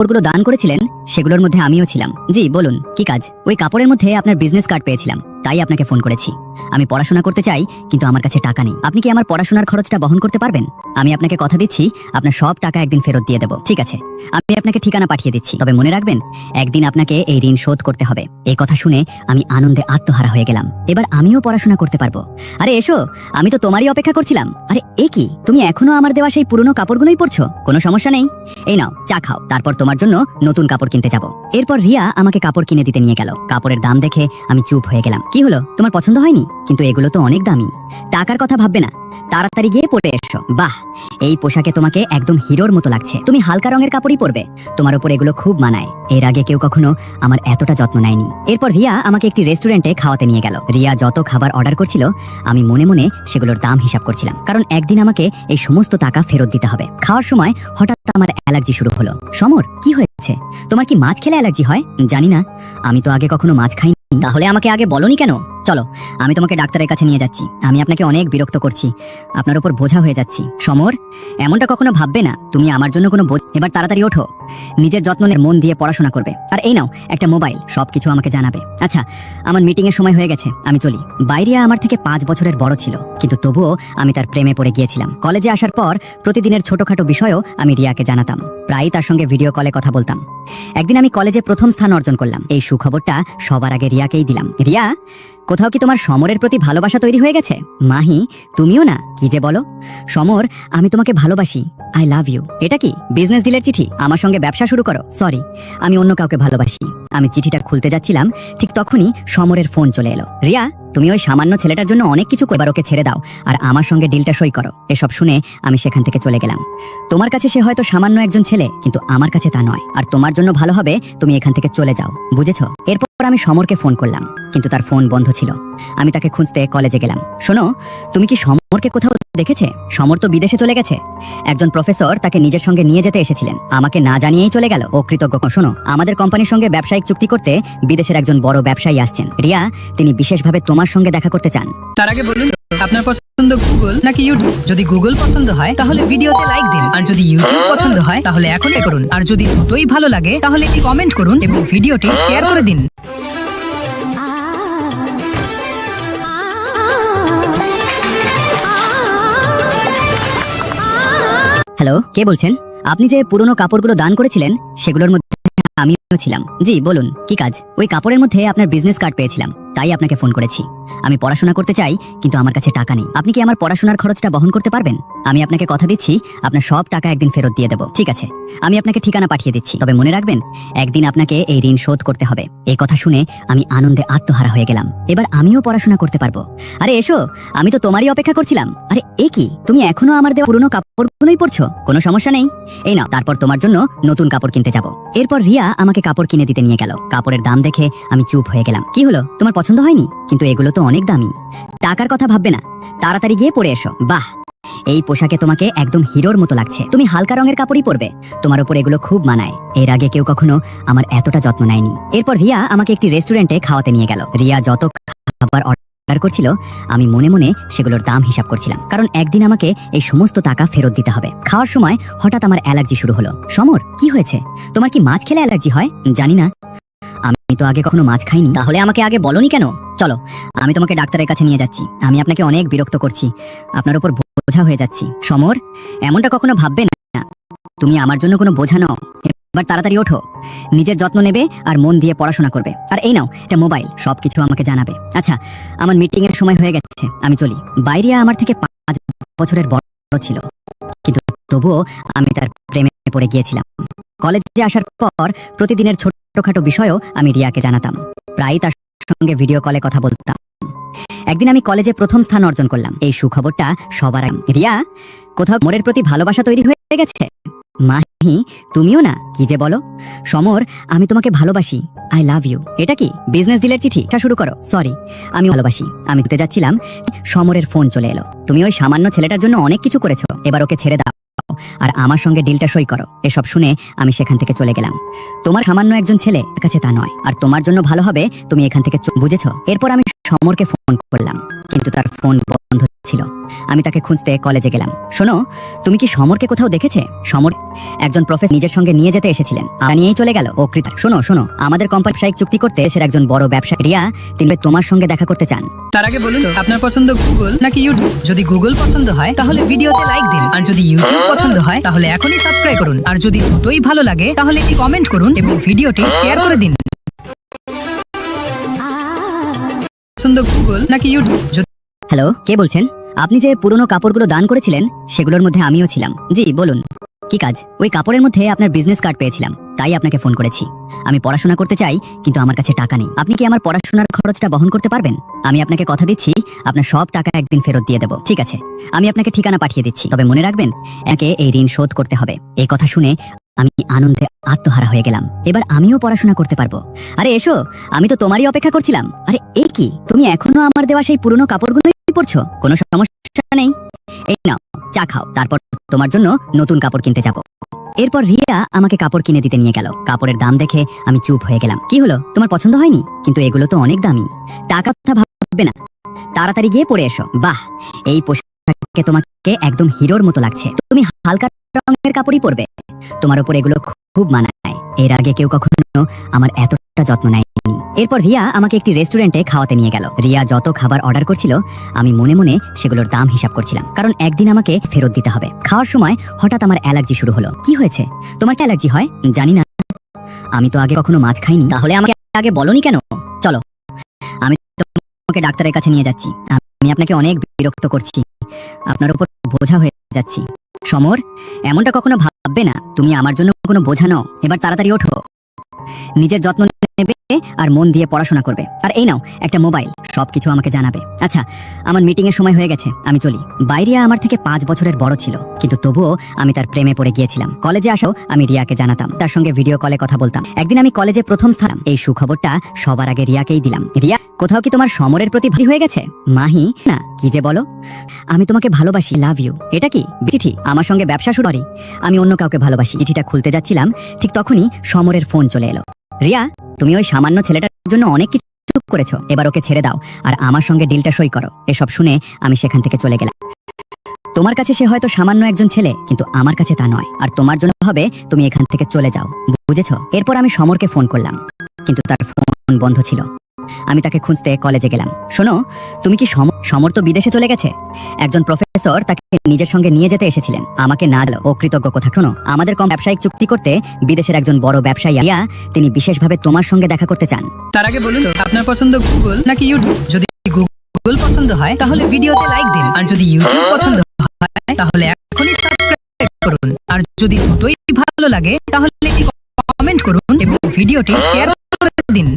কাপড়গুলো দান করেছিলেন সেগুলোর মধ্যে আমিও ছিলাম। জি বলুন, কি কাজ? ওই কাপড়ের মধ্যে আপনার বিজনেস কার্ড পেয়েছিলাম, তাই আপনাকে ফোন করেছি। আমি পড়াশোনা করতে চাই, কিন্তু আমার কাছে টাকা নেই। আপনি কি আমার পড়াশোনার খরচটা বহন করতে পারবেন? আমি আপনাকে কথা দিচ্ছি, আপনার সব টাকা একদিন ফেরত দিয়ে দেবো। ঠিক আছে, আমি আপনাকে ঠিকানা পাঠিয়ে দিচ্ছি, তবে মনে রাখবেন একদিন আপনাকে এই ঋণ শোধ করতে হবে। এই কথা শুনে আমি আনন্দে আত্মহারা হয়ে গেলাম। এবার আমিও পড়াশোনা করতে পারবো। আরে এসো, আমি তো তোমারই অপেক্ষা করছিলাম। আরে এ কি, তুমি এখনো আমার দেওয়া সেই পুরনো কাপড়গুলোই পরছো? কোনো সমস্যা নেই, এই নাও চা খাও, তারপর তোমার জন্য নতুন কাপড় কিনতে যাবো। এরপর রিয়া আমাকে কাপড় কিনে দিতে নিয়ে গেল। কাপড়ের দাম দেখে আমি চুপ হয়ে গেলাম। কি হলো, তোমার পছন্দ হয়নি? কিন্তু এগুলো তো অনেক দামি। টাকার কথা ভাববে না, তাড়াতাড়ি গিয়ে পরে এসো। বাহ, এই পোশাকে তোমাকে একদম হিরোর মতো লাগছে। তুমি হালকা রঙের কাপড়ই পরবে, তোমার উপর এগুলো খুব মানায়। এর আগে কেউ কখনো আমার এতটা যত্ন নেয়নি। এরপর রিয়া আমাকে একটি রেস্টুরেন্টে খাওয়াতে নিয়ে গেল। রিয়া যত খাবার অর্ডার করছিল আমি মনে মনে সেগুলোর দাম হিসাব করছিলাম, কারণ একদিন আমাকে এই সমস্ত টাকা ফেরত দিতে হবে। খাওয়ার সময় হঠাৎ আমার অ্যালার্জি শুরু হলো। সমর, কি হয়েছে? তোমার কি মাছ খেলে অ্যালার্জি হয়? জানি না, আমি তো আগে কখনো মাছ খাইনি। তাহলে আমাকে আগে বলোনি কেন? চলো, আমি তোমাকে ডাক্তারের কাছে নিয়ে যাচ্ছি। আমি আপনাকে অনেক বিরক্ত করছি, আপনার উপর বোঝা হয়ে যাচ্ছি। সমর, এমনটা কখনো ভাববে না, তুমি আমার জন্য কোনো বোঝ। এবার তাড়াতাড়ি ওঠো, নিজের যত্নের মন দিয়ে পড়াশোনা করবে। আর এই নাও একটা মোবাইল, সবকিছু আমাকে জানাবে। আচ্ছা, আমার মিটিং এর সময় হয়ে গেছে, আমি চলি। বাইরিয়া আমার থেকে 5 বছরের বড় ছিল, কিন্তু তবুও আমি তার প্রেমে পড়ে গিয়েছিলাম। কলেজে আসার পর প্রতিদিনের ছোটখাটো বিষয়ও আমি রিয়াকে জানাতাম, প্রায়ই তার সঙ্গে ভিডিও কলে কথা বলতাম। একদিন আমি কলেজে প্রথম স্থান অর্জন করলাম। এই সুখবরটা সবার আগে রিয়াকেই দিলাম। রিয়া, কোথাও কি তোমার সমরের প্রতি ভালোবাসা তৈরি হয়ে গেছে? মাহি, তুমিও না? কি যে বলো। সমর, আমি তোমাকে ভালোবাসি, আই লাভ ইউ। এটা কি বিজনেস ডিলের চিঠি? আমার সঙ্গে ব্যবসা শুরু করো? সরি, আমি অন্য কাউকে ভালোবাসি। আমি চিঠিটা খুলতে যাচ্ছিলাম, ঠিক তখনই সমরের ফোন চলে এলো। রিয়া, তুমি ওই সামান্য ছেলেটার জন্য অনেক কিছু, এবার ওকে ছেড়ে দাও আর আমার সঙ্গে ডিলটা সই করো। এসব শুনে আমি সেখান থেকে চলে গেলাম। তোমার কাছে সে হয়তো সামান্য একজন ছেলে, কিন্তু আমার কাছে তা নয়। আর তোমার জন্য ভালো হবে তুমি এখান থেকে চলে যাও, বুঝেছো? এরপর আমি সমরকে ফোন করলাম, কিন্তু তার ফোন বন্ধ ছিল। আমি তাকে খুঁজতে কলেজে গেলাম। শোনো, তুমি কি সমরকে কোথাও দেখেছে? সমর তো বিদেশে চলে গেছে। একজন প্রফেসর তাকে নিজের সঙ্গে নিয়ে যেতে এসেছিলেন, আমাকে না জানিয়েই চলে গেল। ও কৃতজ্ঞ। শোনো, আমাদের কোম্পানির সঙ্গে ব্যবসায়িক চুক্তি করতে বিদেশের একজন বড় ব্যবসায়ী আসছেন। রিয়া, তিনি বিশেষভাবে তোমার সঙ্গে দেখা করতে চান। তার আগে বলুন, আপনার পছন্দ গুগল নাকি ইউটিউব? যদি গুগল পছন্দ হয় তাহলে ভিডিওতে লাইক দিন, আর যদি ইউটিউব পছন্দ হয় তাহলে এখনই করুন। আর যদি দুটোই ভালো লাগে তাহলে একটি কমেন্ট করুন এবং ভিডিওটি শেয়ার করে দিন। হ্যালো, কে বলছেন? আপনি যে পুরনো কাপড়গুলো দান করেছিলেন সেগুলোর মধ্যে আমিও ছিলাম। জি বলুন, কি কাজ? ওই কাপড়ের মধ্যে আপনার বিজনেস কার্ড পেয়েছিলাম, তাই আপনাকে ফোন করেছি। আমি পড়াশোনা করতে চাই, কিন্তু আমার কাছে টাকা নেই। আপনি কি আমার পড়াশোনার খরচটা বহন করতে পারবেন? আমি আপনাকে কথা দিচ্ছি, আপনার সব টাকা একদিন ফেরত দিয়ে দেবো। ঠিক আছে, আমি আপনাকে ঠিকানা পাঠিয়ে দিচ্ছি, তবে মনে রাখবেন একদিন আপনাকে এই ঋণ শোধ করতে হবে। এই কথা শুনে আমি আনন্দে আত্মহারা হয়ে গেলাম। এবার আমিও পড়াশোনা করতে পারবো। আরে এসো, আমি তো তোমারই অপেক্ষা করছিলাম। আরে এ কি, তুমি এখনো আমার দেওয়া পুরনো কাপড়গুলোই পরছো? কোনো সমস্যা নেই, এই নাও, তারপর তোমার জন্য নতুন কাপড় কিনতে যাবো। এরপর রিয়া আমাকে কাপড় কিনে দিতে নিয়ে গেল। কাপড়ের দাম দেখে আমি চুপ হয়ে গেলাম। কি হলো, তোমার পছন্দ হয়নি? কিন্তু এগুলো তো অনেক দামি। টাকার কথা ভাববে না, তাড়াতাড়ি গিয়ে পরে এসো। বাহ, এই পোশাকে তোমাকে একদম হিরোর মতো লাগছে। তুমি হালকা রঙের কাপড়ই পরবে, তোমার উপর এগুলো খুব মানায়। এর আগে কেউ কখনো আমার এতটা যত্ন নেয়নি। এরপর রিয়া আমাকে একটি রেস্টুরেন্টে খাওয়াতে নিয়ে গেল। রিয়া যত খাবার অর্ডার করছিল আমি মনে মনে সেগুলোর দাম হিসাব করছিলাম, কারণ একদিন আমাকে এই সমস্ত টাকা ফেরত দিতে হবে। খাওয়ার সময় হঠাৎ আমার অ্যালার্জি শুরু হলো। সমর, কি হয়েছে? তোমার কি মাছ খেলে অ্যালার্জি হয়? জানি না, আমি তো আগে কখনো মাছ খাইনি। তাহলে আমাকে আগে বলোনি কেন? চলো, আমি তোমাকে ডাক্তারের কাছে নিয়ে যাচ্ছি। আমি আপনাকে অনেক বিরক্ত করছি, আপনার উপর বোঝা হয়ে যাচ্ছি। সমর, এমনটা কখনো ভাববে না, তুমি আমার জন্য কোনো বোঝা নও। এবার তাড়াতাড়ি ওঠো, নিজের যত্ন নেবে আর মন দিয়ে পড়াশোনা করবে। আর এই নাও একটা মোবাইল, সবকিছু আমাকে জানাবে। আচ্ছা, আমার মিটিং এর সময় হয়ে গেছে, আমি চলি। বাইরিয়া আমার থেকে 5 বছরের বড় ছিল, কিন্তু তবুও আমি তার প্রেমে পড়ে গিয়েছিলাম। কলেজে আসার পর প্রতিদিনের ছোটখাটো বিষয়ও আমি রিয়াকে জানাতাম, প্রায়ই তার সঙ্গে ভিডিও কলে কথা বলতাম। একদিন আমি কলেজে প্রথম স্থান অর্জন করলাম। এই সুখবরটা সবার আগে। রিয়া, কোথাও মোরের প্রতি ভালোবাসা তৈরি হয়ে গেছে? মাহি, তুমিও না? কি যে বলো। সমর, আমি তোমাকে ভালোবাসি, আই লাভ ইউ। এটা কি বিজনেস ডিলের চিঠি? শুরু করো। সরি, আমি ভালোবাসি। আমি ঘুরতে যাচ্ছিলাম, সমরের ফোন চলে এলো। তুমি ওই সামান্য ছেলেটার জন্য অনেক কিছু করেছো, এবার ওকে ছেড়ে দাও আর আমার সঙ্গে ডিলটা সই করো। এসব শুনে আমি সেখান থেকে চলে গেলাম। তোমার সামান্য একজন ছেলে, কাছে তা নয়। আর তোমার জন্য ভালো হবে তুমি এখান থেকে, বুঝেছো? এরপর আমি সমরকে ফোন করলাম, কিন্তু তার ফোন বন্ধ ছিল। আমি তাকে খুঁজতে কলেজে গেলাম। শোনো, তুমি কি সমরকে কোথাও দেখেছে? সমর একজন প্রফেসর নিজের সঙ্গে নিয়ে যেতে এসেছিলেন, আর নিয়েই চলে গেল। ও কৃতা, শোনো শোনো, আমাদের কোম্পানি ব্যবসায়িক চুক্তি করতে দেশের একজন বড় ব্যবসায়ী রিয়া, তিনি তোমার সঙ্গে দেখা করতে চান। তার আগে বলুন তো, আপনার পছন্দ গুগল নাকি ইউটিউব? যদি গুগল পছন্দ হয় তাহলে ভিডিওতে লাইক দিন, আর যদি ইউটিউব পছন্দ হয় তাহলে এখনই সাবস্ক্রাইব করুন, আর যদি দুটোই ভালো লাগে তাহলে একটি কমেন্ট করুন এবং ভিডিওটি শেয়ার করে দিন। পছন্দ গুগল নাকি ইউটিউব? হ্যালো, কে বলছেন? আপনি যে পুরনো কাপড়গুলো দান করেছিলেন সেগুলোর মধ্যে আমিও ছিলাম। জি বলুন, কি কাজ? ওই কাপড়ের মধ্যে আপনার বিজনেস কার্ড পেয়েছিলাম, তাই আপনাকে ফোন করেছি। আমি পড়াশোনা করতে চাই, কিন্তু আমার কাছে টাকা নেই। আপনি কি আমার পড়াশোনার খরচটা বহন করতে পারবেন? আমি আপনাকে কথা দিচ্ছি, আপনার সব টাকা একদিন ফেরত দিয়ে দেবো। ঠিক আছে, আমি আপনাকে ঠিকানা পাঠিয়ে দিচ্ছি, তবে মনে রাখবেন একে এই ঋণ শোধ করতে হবে। এই কথা শুনে আমি আনন্দে আত্মহারা হয়ে গেলাম। এবার আমিও পড়াশোনা করতে পারবো। আরে এসো, আমি তো তোমারই অপেক্ষা করছিলাম। আরে এ কি, তুমি এখনো আমার দেওয়া সেই পুরনো কাপড়গুলোই পরছো? কোনো সমস্যা নেই, এই নাও চা খাও, তারপর তোমার জন্য নতুন কাপড় কিনতে যাবো। এরপর রিয়া আমাকে কাপড় কিনে দিতে নিয়ে গেল। কাপড়ের দাম দেখে আমি চুপ হয়ে গেলাম। কি হলো, তোমার পছন্দ হয়নি? কিন্তু এগুলো তো অনেক দামি। টাকা কথা ভাববে না, তাড়াতাড়ি গিয়ে পরে এসো। বাহ, এই পোশাকে তোমাকে একদম হিরোর মতো লাগছে। তুমি হালকা রঙের কাপড়ই পরবে, তোমার উপর এগুলো খুব মানায়। এর আগে কেউ কখনো আমার এতটা যত্ন নেয়নি। এরপর রিয়া আমাকে একটি রেস্টুরেন্টে খাওয়াতে নিয়ে গেল। রিয়া যত খাবার অর্ডার করছিল আমি মনে মনে সেগুলোর দাম হিসাব করছিলাম, কারণ একদিন আমাকে ফেরত দিতে হবে। খাওয়ার সময় হঠাৎ আমার অ্যালার্জি শুরু হলো। কি হয়েছে? তোমার কি অ্যালার্জি হয়? জানি না, আমি তো আগে কখনো মাছ খাইনি। তাহলে আমাকে আগে বলনি কেন? চলো, আমি তোমাকে ডাক্তারের কাছে নিয়ে যাচ্ছি। আমি আপনাকে অনেক বিরক্ত করছি, আপনার উপর বোঝা হয়ে যাচ্ছি। সমর, এমনটা কখনো ভাববে না, তুমি আমার জন্য কোনো বোঝা নও। এবার তাড়াতাড়ি ওঠো, নিজের যত্ন নেবে আর মন দিয়ে পড়াশোনা করবে। আর এই নাও একটা মোবাইল, সবকিছু আমাকে জানাবে। আচ্ছা, আমার মিটিং এর সময় হয়ে গেছে, আমি চলি। বাইরিয়া আমার থেকে 5 বছরের বড় ছিল, কিন্তু তবুও আমি তার প্রেমে পড়ে গিয়েছিলাম। কলেজে আসাও আমি রিয়াকে জানাতাম, তার সঙ্গে ভিডিও কলে কথা বলতাম। একদিন আমি কলেজে প্রথম স্থান, এই সুখবরটা সবার আগে রিয়াকেই দিলাম। রিয়া, কোথাও কি তোমার সমরের প্রতি ভারী হয়ে গেছে? মাহি, না, কি যে বলো, আমি তোমাকে ভালোবাসি, লাভ ইউ। এটা কি চিঠি? আমার সঙ্গে ব্যবসা শুরু করি, আমি অন্য কাউকে ভালোবাসি। চিঠিটা খুলতে যাচ্ছিলাম, ঠিক তখনই সমরের ফোন চলে এলো। রিয়া, তুমি ওই সামান্য ছেলেটার জন্য অনেক কিছু করেছো, এবার ওকে ছেড়ে দাও আর আমার সঙ্গে ডিলটা সই করো। এসব শুনে আমি সেখান থেকে চলে গেলাম। তোমার কাছে সে হয়তো সামান্য একজন ছেলে, কিন্তু আমার কাছে তা নয়। আর তোমার জন্য হবে তুমি এখান থেকে চলে যাও, বুঝেছো? এরপর আমি সমরকে ফোন করলাম, কিন্তু তার ফোন বন্ধ ছিল। আমি তাকে খুঁজতে কলেজে গেলাম। শোনো, তুমি কি সমর তো বিদেশে চলে গেছে। একজন প্রফেসর তাকে নিজের সঙ্গে নিয়ে যেতে এসেছিলেন, আমাকে না দিল। ও কৃতজ্ঞ কথা। শোনো, আমাদের ব্যবসায়িক চুক্তি করতে বিদেশের একজন বড় ব্যবসায়ী রিয়া, তিনি বিশেষভাবে তোমার সঙ্গে দেখা করতে চান। তার আগে বলুন তো, আপনার পছন্দ গুগল নাকি ইউটিউব? যদি গুগল পছন্দ হয় তাহলে ভিডিওতে লাইক দিন, আর যদি ইউটিউব পছন্দ হয় তাহলে এখনই সাবস্ক্রাইব করুন, আর যদি দুটোই ভালো লাগে তাহলে একটি কমেন্ট করুন এবং ভিডিওটি শেয়ার করে দিন।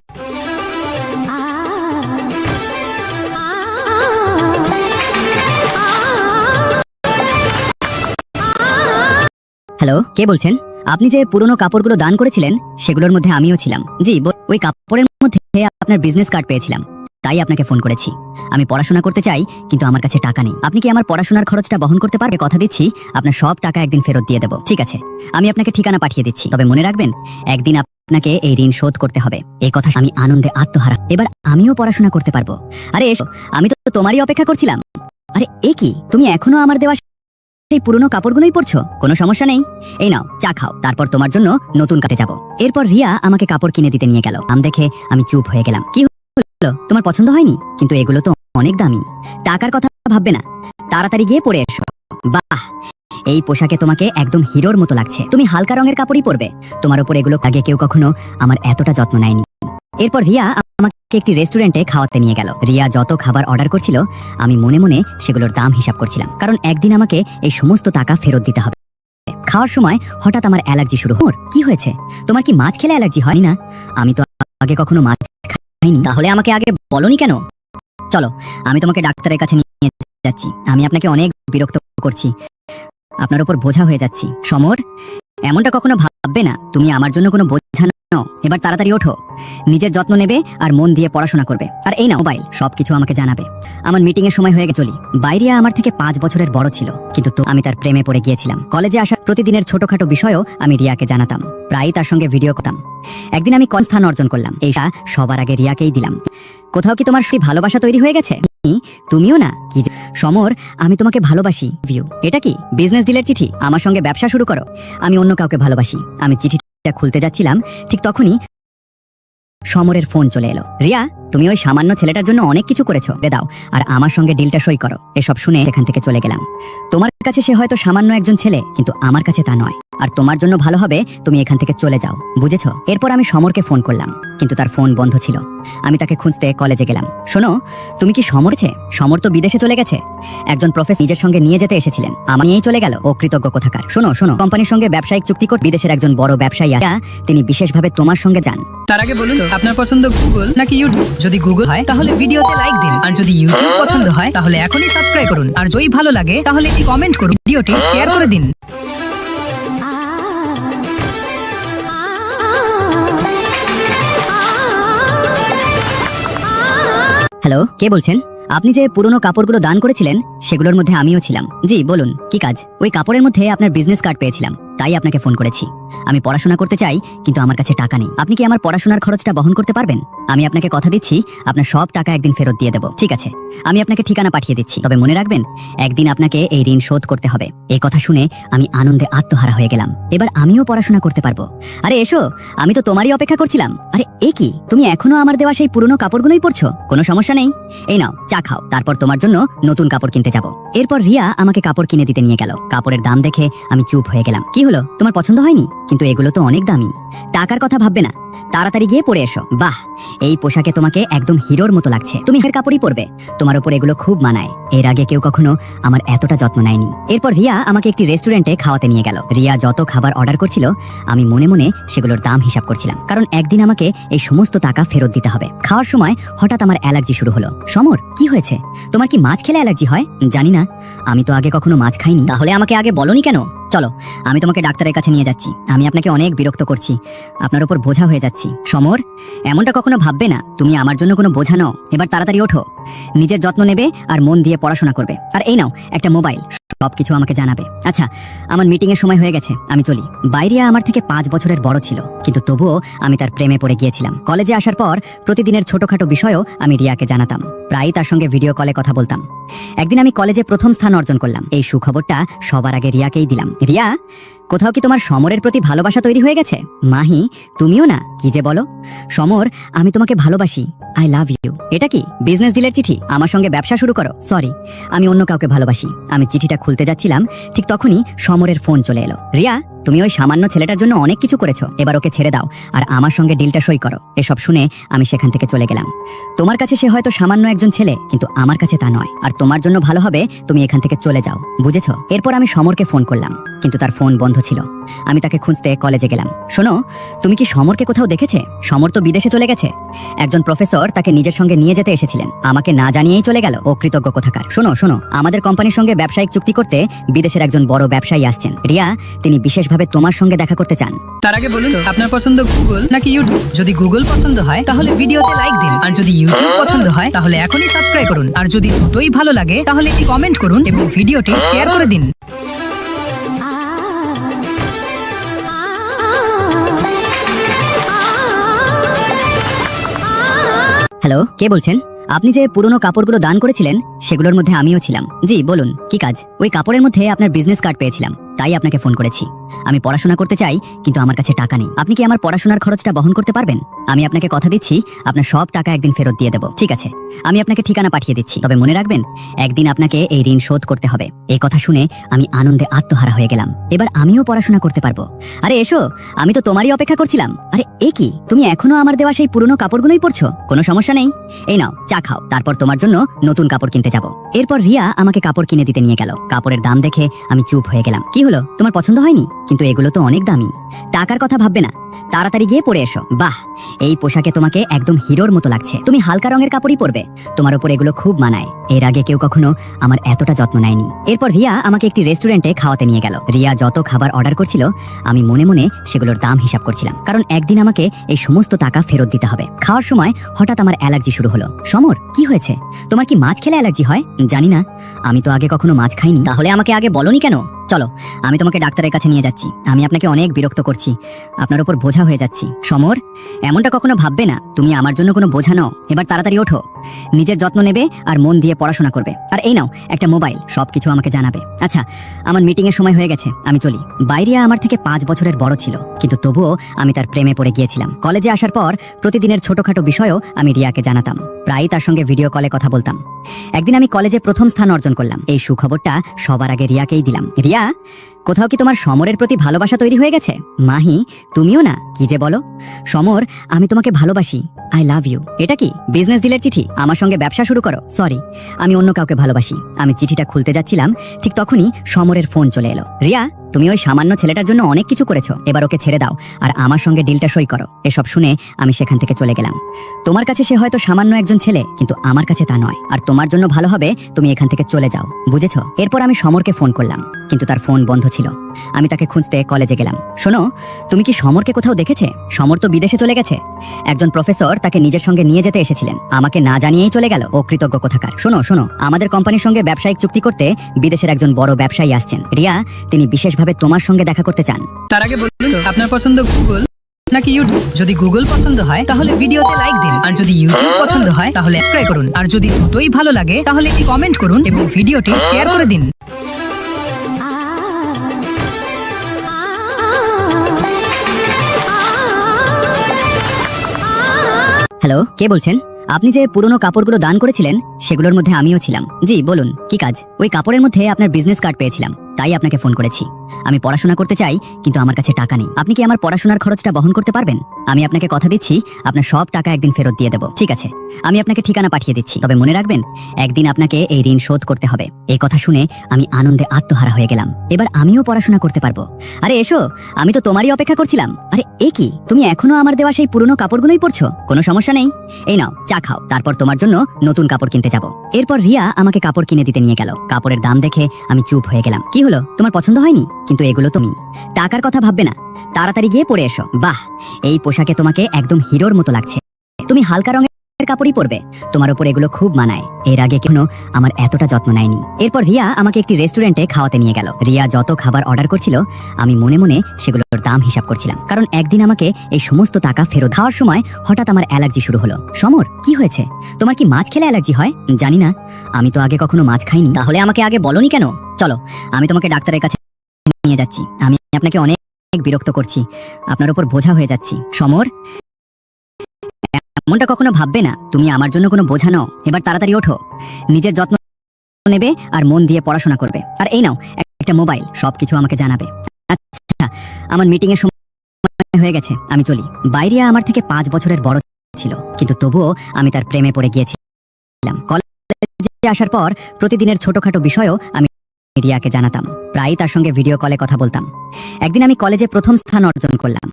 হ্যালো, কে বলছেন? আপনি যে পুরনো কাপড়গুলো দান করেছিলেন সেগুলোর মধ্যে আমিও ছিলাম। জি ওই কাপড়ের মধ্যে আপনার বিজনেস কার্ড পেয়েছিলাম, তাই আপনাকে ফোন করেছি। আমি পড়াশোনা করতে চাই, কিন্তু আমার কাছে টাকা নেই। আপনি কি আমার পড়াশোনার খরচটা বহন করতে পারবে? কথা দিচ্ছি, আপনার সব টাকা একদিন ফেরত দিয়ে দেবো। ঠিক আছে, আমি আপনাকে ঠিকানা পাঠিয়ে দিচ্ছি, তবে মনে রাখবেন একদিন আপনাকে এই ঋণ শোধ করতে হবে। এই কথা আমি আনন্দে আত্মহারা। এবার আমিও পড়াশোনা করতে পারবো। আরে এসো, আমি তো তোমারই অপেক্ষা করছিলাম। আরে এ কি, তুমি এখনো আমার দেওয়া সেই পুরনো কাপড়গুলোই পরছো? কোনো সমস্যা নেই, এই নাও চা খাও, তারপর তোমার জন্য নতুন কাটে যাবো। এরপর রিয়া আমাকে কাপড় কিনে দিতে নিয়ে গেল। আম দেখে আমি চুপ হয়ে গেলাম। কি হলো, তোমার পছন্দ হয়নি? কিন্তু এগুলো তো অনেক দামি। টাকার কথা ভাববে না, তাড়াতাড়ি গিয়ে পরে এসো। বাহ, এই পোশাকে তোমাকে একদম হিরোর মতো লাগছে। তুমি হালকা রঙের কাপড়ই পরবে, তোমার উপর এগুলো আগে কেউ কখনো আমার এতটা যত্ন নেয়নি। এরপর রিয়া আমাকে একটি রেস্টুরেন্টে খাওয়াতে নিয়ে গেল। রিয়া যত খাবার অর্ডার করছিল আমি মনে মনে সেগুলোর দাম হিসাব করছিলাম, কারণ একদিন আমাকে এই সমস্ত টাকা ফেরত দিতে হবে। খাওয়ার সময় হঠাৎ আমার অ্যালার্জি শুরু হলো। কি হয়েছে? তোমার কি মাছ খেলে অ্যালার্জি হয় না? আমি তো আগে কখনো মাছ খাইনি। তাহলে আমাকে আগে বলনি কেন? চলো, আমি তোমাকে ডাক্তারের কাছে নিয়ে যাচ্ছি। আমি আপনাকে অনেক বিরক্ত করছি, আপনার উপর বোঝা হয়ে যাচ্ছি। সমর, এমনটা কখনো ভাববে না, তুমি আমার জন্য কোনো বোঝা নও। এবার তাড়াতাড়ি ওঠো, নিজের যত্ন নেবে আর মন দিয়ে পড়াশোনা করবে। আর এই নাও মোবাইল, সবকিছু আমাকে জানাবে। আমার মিটিং এর সময় হয়ে গেছে, চলি। বাইরিয়া আমার থেকে 5 বছরের বড় ছিল, কিন্তু আমি তার প্রেমে পড়ে গিয়েছিলাম। কলেজে আসা প্রতিদিনের ছোটখাটো বিষয়ও আমি রিয়াকে জানাতাম, প্রায়ই তার সঙ্গে ভিডিও করতাম। একদিন আমি স্থান অর্জন করলাম, এইটা সবার আগে রিয়াকেই দিলাম। কোথাও কি তোমার সেই ভালোবাসা তৈরি হয়ে গেছে? তুমিও না, কি সমর, আমি তোমাকে ভালোবাসি ভিউ। এটা কি বিজনেস ডিলের চিঠি? আমার সঙ্গে ব্যবসা শুরু করো। আমি অন্য কাউকে ভালোবাসি। আমি চিঠিটা খুলতে যাচ্ছিলাম, ঠিক তখনই সমরের ফোন চলে এলো। রিয়া, তুমি ওই সামান্য ছেলেটার জন্য অনেক কিছু করেছো, দে দাও আর আমার সঙ্গে ডিলটা সই করো। এসব শুনে এখান থেকে চলে গেলাম। তোমার কাছে সে হয়তো সামান্য একজন ছেলে, কিন্তু আমার কাছে তা নয়। আর তোমার জন্য ভালো হবে তুমি এখান থেকে চলে যাও, বুঝেছো? এরপর আমি সমরকে ফোন করলাম, কিন্তু তার ফোন বন্ধ ছিল। আমি তাকে খুঁজতে কলেজে গেলাম। শোনো, তুমি কি সমরেছে? সমর তো বিদেশে চলে গেছে। একজন প্রফেসর নিজের সঙ্গে নিয়ে যেতে এসেছিলেন, আমার নিয়েই চলে গেল। ও কৃতজ্ঞ কোথাকার। শোনো শোনো, কোম্পানির সঙ্গে ব্যবসায়িক চুক্তি করে বিদেশের একজন বড় ব্যবসায়ী তিনি বিশেষভাবে তোমার সঙ্গে যান। তার আগে বলুন তো, আপনার পছন্দ গুগল নাকি ইউটিউব? যদি গুগল হয় তাহলে ভিডিওতে লাইক দিন, আর যদি ইউটিউব পছন্দ হয় তাহলে এখনই সাবস্ক্রাইব করুন, আর যদি ভালো লাগে তাহলে একটি কমেন্ট করুন, ভিডিওটি শেয়ার করে দিন। হ্যালো, কে বলছেন? আপনি যে পুরনো কাপড়গুলো দান করেছিলেন সেগুলোর মধ্যে আমিও ছিলাম। জি বলুন, কি কাজ? ওই কাপড়ের মধ্যে আপনার বিজনেস কার্ড পেয়েছিলাম, তাই আপনাকে ফোন করেছি। আমি পড়াশোনা করতে চাই, কিন্তু আমার কাছে টাকা নেই। আপনি কি আমার পড়াশোনার খরচটা বহন করতে পারবেন? আমি আপনাকে কথা দিচ্ছি, আপনার সব টাকা একদিন ফেরত দিয়ে দেবো। ঠিক আছে, আমি আপনাকে ঠিকানা পাঠিয়ে দিচ্ছি, তবে মনে রাখবেন একদিন আপনাকে এই ঋণ শোধ করতে হবে। এই কথা শুনে আমি আনন্দে আত্মহারা হয়ে গেলাম। এবার আমিও পড়াশোনা করতে পারবো। আরে এসো, আমি তো তোমারই অপেক্ষা করছিলাম। আরে এ কি, তুমি এখনো আমার দেওয়া সেই পুরনো কাপড়গুলোই পরছো? কোনো সমস্যা নেই, এই নাও চা খাও, তারপর তোমার জন্য নতুন কাপড় কিনতে যাব। এরপর রিয়া আমাকে কাপড় কিনে দিতে নিয়ে গেল। কাপড়ের দাম দেখে আমি চুপ হয়ে গেলাম। কি হলো, তোমার পছন্দ হয়নি? কিন্তু এগুলো তো অনেক দামি। টাকার কথা ভাববে না, তাড়াতাড়ি গিয়ে পরে এসো। বাহ, এই পোশাকে তোমাকে একদম হিরোর মতো লাগছে। তুমি এর কাপড়ই পরবে, তোমার উপর এগুলো খুব মানায়। এর আগে কেউ কখনো আমার এতটা যত্ন নেয়নি। এরপর রিয়া আমাকে একটি রেস্টুরেন্টে খাওয়াতে নিয়ে গেল। রিয়া যত খাবার অর্ডার করছিল আমি মনে মনে সেগুলোর দাম হিসাব করছিলাম, কারণ একদিন আমাকে এই সমস্ত টাকা ফেরত দিতে হবে। খাওয়ার সময় হঠাৎ আমার অ্যালার্জি শুরু হলো। সমর, কি হয়েছে? তোমার কি মাছ খেলে অ্যালার্জি হয়? জানি না, আমি তো আগে কখনো মাছ খাইনি। তাহলে আমাকে আগে বলনি কেন? চলো, আমি তোমাকে ডাক্তারের কাছে নিয়ে যাচ্ছি। আমি আপনাকে অনেক বিরক্ত করছি, আপনার উপর বোঝা হয়ে যাচ্ছি। সমর, এমনটা কখনো ভাববে না, তুমি আমার জন্য কোনো বোঝা নও। এবার তাড়াতাড়ি ওঠো, নিজের যত্ন নেবে আর মন দিয়ে পড়াশোনা করবে। আর এই নাও একটা মোবাইল, সবকিছু আমাকে জানাবে। আচ্ছা, আমার মিটিং এর সময় হয়ে গেছে, আমি চলি। বাইরিয়া আমার থেকে 5 বছরের বড় ছিল, কিন্তু তবুও আমি তার প্রেমে পড়ে গিয়েছিলাম। কলেজে আসার পর প্রতিদিনের ছোটখাটো বিষয়ও আমি রিয়াকে জানাতাম, প্রায়ই তার সঙ্গে ভিডিও কলে কথা বলতাম। একদিন আমি কলেজে প্রথম স্থান অর্জন করলাম। এই সুখবরটা সবার আগে রিয়াকেই দিলাম। রিয়া, কোথাও কি তোমার সমরের প্রতি ভালোবাসা তৈরি হয়ে গেছে? মাহি, তুমিও না? কি যে বলো। সমর, আমি তোমাকে ভালোবাসি, আই লাভ ইউ। এটা কি বিজনেস ডিলের চিঠি? আমার সঙ্গে ব্যবসা শুরু করো। সরি, আমি অন্য কাউকে ভালোবাসি। আমি চিঠিটা খুলতে যাচ্ছিলাম, ঠিক তখনই সমরের ফোন চলে এলো। রিয়া, তুমি ওই সামান্য ছেলেটার জন্য অনেক কিছু করেছো, এবার ওকে ছেড়ে দাও আর আমার সঙ্গে ডিলটা সই করো। এসব শুনে আমি সেখান থেকে চলে গেলাম। তোমার কাছে সে হয়তো সামান্য একজন ছেলে, কিন্তু আমার কাছে তা নয়। আর তোমার জন্য ভালো হবে তুমি এখান থেকে চলে যাও, বুঝেছো? এরপর আমি সমরকে ফোন করলাম, কিন্তু তার ফোন বন্ধ ছিল। আমি তাকে খুঁজতে কলেজে গেলাম। শোনো, তুমি কি সমরকে কোথাও দেখেছে? সমর তো বিদেশে চলে গেছে। একজন প্রফেসর তাকে নিজের সঙ্গে নিয়ে যেতে এসেছিলেন, আমাকে না জানিয়েই চলে গেল। ও কৃতজ্ঞ কোথাকার। শোনো শোনো, আমাদের কোম্পানির সঙ্গে ব্যবসায়িক চুক্তি করতে বিদেশের একজন বড় ব্যবসায়ী আসছেন। রিয়া, তিনি বিশেষভাবে তোমার সঙ্গে দেখা করতে চান। তার আগে বলুন তো, আপনার পছন্দ গুগল নাকি ইউটিউব? যদি গুগল পছন্দ হয় তাহলে ভিডিওতে লাইক দিন, আর যদি ইউটিউব পছন্দ হয় তাহলে এখনই সাবস্ক্রাইব করুন, আর যদি দুটোই ভালো লাগে তাহলে একটি কমেন্ট করুন এবং ভিডিওটি শেয়ার করে দিন। হ্যালো, কে বলছেন? আপনি যে পুরনো কাপড়গুলো দান করেছিলেন সেগুলোর মধ্যে আমিও ছিলাম। জি বলুন, কি কাজ? ওই কাপড়ের মধ্যে আপনার বিজনেস কার্ড পেয়েছিলাম, তাই আপনাকে ফোন করেছি। আমি পড়াশোনা করতে চাই, কিন্তু আমার কাছে টাকা নেই। আপনি কি আমার পড়াশোনার খরচটা বহন করতে পারবেন? আমি আপনাকে কথা দিচ্ছি, আপনার সব টাকা একদিন ফেরত দিয়ে দেবো। ঠিক আছে, আমি আপনাকে ঠিকানা পাঠিয়ে দিচ্ছি, তবে মনে রাখবেন একদিন আপনাকে এই ঋণ শোধ করতে হবে। এই কথা শুনে আমি আনন্দে আত্মহারা হয়ে গেলাম। এবার আমিও পড়াশোনা করতে পারবো। আরে এসো, আমি তো তোমারই অপেক্ষা করছিলাম। আরে এ কি, তুমি এখনো আমার দেওয়া সেই পুরনো কাপড়গুলোই পরছো? কোনো সমস্যা নেই, এই নাও চা খাও, তারপর তোমার জন্য নতুন কাপড় কিনতে যাব। এরপর রিয়া আমাকে কাপড় কিনে দিতে নিয়ে গেল। কাপড়ের দাম দেখে আমি চুপ হয়ে গেলাম। কি হলো, তোমার পছন্দ হয়নি? কিন্তু এগুলো তো অনেক দামি। টাকার কথা ভাববে না, তাড়াতাড়ি গিয়ে পরে এসো। বাহ, এই পোশাকে তোমাকে একদম হিরোর মতো লাগছে। তুমি হালকা রঙের কাপড়ই পরবে, তোমার উপর এগুলো খুব মানায়। এর আগে কেউ কখনো আমার এতটা যত্ন নেয়নি। এরপর রিয়া আমাকে একটি রেস্টুরেন্টে খাওয়াতে নিয়ে গেল। রিয়া যত খাবার অর্ডার করছিল আমি মনে মনে সেগুলোর দাম হিসাব করছিলাম, কারণ একদিন আমাকে এই সমস্ত টাকা ফেরত দিতে হবে। খাওয়ার সময় হঠাৎ আমার অ্যালার্জি শুরু হলো। সমর, কি হয়েছে? তোমার কি মাছ খেলে অ্যালার্জি হয়? জানি না, আমি তো আগে কখনো মাছ খাইনি। তাহলে আমাকে আগে বলনি কেন? চলো, আমি তোমাকে ডাক্তারের কাছে নিয়ে যাচ্ছি। আমি আপনাকে অনেক বিরক্ত করছি, আপনার উপর বোঝা হয়ে যাচ্ছি। সমর, এমনটা কখনো ভাববে না তুমি আমার জন্য কোনো বোঝা নও। এবার তাড়াতাড়ি ওঠো, নিজের যত্ন নেবে আর মন দিয়ে পড়াশোনা করবে। আর এই নাও একটা মোবাইল, সবকিছু আমাকে জানাবে। আচ্ছা, আমার মিটিং এর সময় হয়ে গেছে, আমি চলি। বাইরিয়া আমার থেকে 5 বছরের বড় ছিল, কিন্তু তবুও আমি তার প্রেমে পড়ে গিয়েছিলাম। কলেজে আসার পর প্রতিদিনের ছোটখাটো বিষয়ও আমি রিয়াকে জানাতাম, প্রায়ই তার সঙ্গে ভিডিও কলে কথা বলতাম। একদিন আমি কলেজে প্রথম স্থান অর্জন করলাম। এই সুখবরটা সবার আগে রিয়াকেই দিলাম। রিয়া, কোথাও কি তোমার সমরের প্রতি ভালোবাসা তৈরি হয়ে গেছে? মাহি, তুমিও না? কি যে বলো। সমর, আমি তোমাকে ভালোবাসি, আই লাভ ইউ। এটা কি বিজনেস ডিলের চিঠি? আমার সঙ্গে ব্যবসা শুরু করো? সরি, আমি অন্য কাউকে ভালোবাসি। আমি চিঠিটা খুলতে যাচ্ছিলাম, ঠিক তখনই সমরের ফোন চলে এলো। রিয়া, তুমি ওই সামান্য ছেলেটার জন্য অনেক কিছু করেছো, এবার ওকে ছেড়ে দাও আর আমার সঙ্গে ডিলটা সই করো। এসব শুনে আমি সেখান থেকে চলে গেলাম। তোমার কাছে সে হয়তো সামান্য একজন ছেলে, কিন্তু আমার কাছে তা নয়। আর তোমার জন্য ভালো হবে তুমি এখান থেকে চলে যাও, বুঝেছো? এরপর আমি সমরকে ফোন করলাম, কিন্তু তার ফোন বন্ধ ছিল। আমি তাকে খুঁজতে কলেজে গেলাম। শোনো, তুমি কি সমরকে কোথাও দেখেছে? সমর তো বিদেশে চলে গেছে। একজন প্রফেসর তাকে নিজের সঙ্গে নিয়ে যেতে এসেছিলেন, আমাকে না জানিয়েই চলে গেল। ও কৃতজ্ঞ কোথাকার। শোনো শোনো, আমাদের কোম্পানির সঙ্গে ব্যবসায়িক চুক্তি করতে বিদেশের একজন বড় ব্যবসায়ী আসছেন। রিয়া, তিনি বিশেষভাবে তোমার সঙ্গে দেখা করতে চান। তার আগে বলুন তো, আপনার পছন্দ গুগল নাকি ইউটিউব? যদি গুগল পছন্দ হয় তাহলে ভিডিওতে লাইক দিন, আর যদি ইউটিউব পছন্দ হয় তাহলে সাবস্ক্রাইব করুন, আর যদি দুটোই ভালো লাগে তাহলে একটি কমেন্ট করুন এবং ভিডিওটি শেয়ার করে দিন। হ্যালো, কে বলছেন? আপনি যে পুরনো কাপড়গুলো দান করেছিলেন সেগুলোর মধ্যে আমিও ছিলাম। জি বলুন, কি কাজ? ওই কাপড়ের মধ্যে আপনার বিজনেস কার্ড পেয়েছিলাম, তাই আপনাকে ফোন করেছি। আমি পড়াশোনা করতে চাই, কিন্তু আমার কাছে টাকা নেই। আপনি কি আমার পড়াশোনার খরচটা বহন করতে পারবেন? আমি আপনাকে কথা দিচ্ছি, আপনার সব টাকা একদিন ফেরত দিয়ে দেবো। ঠিক আছে, আমি আপনাকে ঠিকানা পাঠিয়ে দিচ্ছি, তবে মনে রাখবেন একদিন আপনাকে এই ঋণ শোধ করতে হবে। এই কথা শুনে আমি আনন্দে আত্মহারা হয়ে গেলাম। এবার আমিও পড়াশোনা করতে পারবো। আরে এসো, আমি তো তোমারই অপেক্ষা করছিলাম। আরে এ কি, তুমি এখনো আমার দেওয়া সেই পুরনো কাপড়গুলোই পরছো? কোনো সমস্যা নেই, এই নাও চা খাও, তারপর তোমার জন্য নতুন কাপড় কিনতে যাব। এরপর রিয়া আমাকে কাপড় কিনে দিতে নিয়ে গেল। কাপড়ের দাম দেখে আমি চুপ হয়ে গেলাম। কি হলো, তোমার পছন্দ হয়নি? কিন্তু এগুলো তুমি টাকার কথা ভাববে না, তাড়াতাড়ি গিয়ে পরে এসো। বাহ, এই পোশাকে তোমাকে একদম হিরোর মতো লাগছে। তুমি হালকা রঙের কাপড়ই পরবে, তোমার উপর এগুলো খুব মানায়। এর আগে কেন আমার এতটা যত্ন নেয়নি। এরপর রিয়া আমাকে একটি রেস্টুরেন্টে খাওয়াতে নিয়ে গেল। রিয়া যত খাবার অর্ডার করছিল আমি মনে মনে সেগুলোর দাম হিসাব করছিলাম, কারণ একদিন আমাকে এই সমস্ত টাকা ফেরত। খাওয়ার সময় হঠাৎ আমার অ্যালার্জি শুরু হলো। সমর, কি হয়েছে? তোমার কি মাছ খেলে অ্যালার্জি হয়? জানি না, আমি তো আগে কখনো মাছ খাইনি। তাহলে আমাকে আগে বলনি কেন? চলো, আমি তোমাকে ডাক্তারের কাছে নিয়ে যাচ্ছি। আমি আপনাকে অনেক বিরক্ত করছি, আপনার উপর বোঝা হয়ে যাচ্ছি। সমর, এমনটা কখনো ভাববে না তুমি আমার জন্য কোনো বোঝা নও। এবার তাড়াতাড়ি ওঠো, নিজের যত্ন নেবে আর মন দিয়ে পড়াশোনা করবে। আর এই নাও একটা মোবাইল, সবকিছু আমাকে জানাবে। আচ্ছা, আমার মিটিং এর সময় হয়ে গেছে, আমি চলি। বাইরিয়া আমার থেকে 5 বছরের বড় ছিল, কিন্তু তবুও আমি তার প্রেমে পড়ে গিয়েছিলাম। কলেজে আসার পর প্রতিদিনের ছোটখাটো বিষয়ও আমি রিয়াকে জানাতাম, প্রায়ই তার সঙ্গে ভিডিও কলে কথা বলতাম। একদিন আমি কলেজে প্রথম স্থান অর্জন করলাম।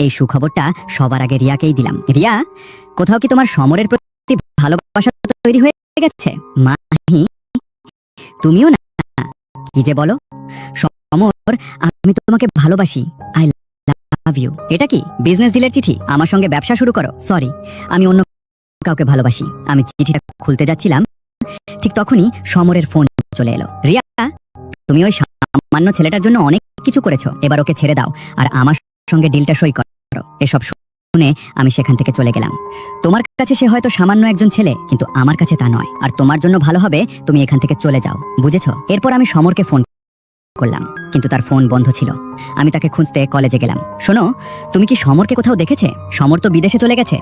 এই সুখবরটা সবার আগে রিয়াকেই দিলাম। রিয়া, কোথাও কি তোমার সমরের প্রতি ভালোবাসা তৈরি হয়ে গেছে? মাহি, তুমিও না? কি যে বলো। সমর, আমি তোমাকে ভালোবাসি, আই লাভ ইউ। এটা কি বিজনেস ডিলের চিঠি? আমার সঙ্গে ব্যবসা শুরু করো? সরি, আমি অন্য কাউকে ভালোবাসি। আমি চিঠিটা খুলতে যাচ্ছিলাম, ঠিক তখনই সমরের ফোন চলে এলো। রিয়া, তুমি ওই সামান্য ছেলেটার জন্য অনেক কিছু করেছো, এবার ওকে ছেড়ে দাও আর আমার সঙ্গে ডিলটা সই করো। এসব শুনে আমি সেখান থেকে চলে গেলাম। তোমার কাছে সে হয়তো সামান্য একজন ছেলে, কিন্তু আমার কাছে তা নয়। আর তোমার জন্য ভালো হবে তুমি এখান থেকে চলে যাও, বুঝেছো? এরপর আমি সমরকে ফোন করলাম, কিন্তু তার ফোন বন্ধ ছিল। আমি তাকে খুঁজতে কলেজে গেলাম। শোনো, তুমি কি সমরকে কোথাও দেখেছে? সমর তো বিদেশে চলে গেছে।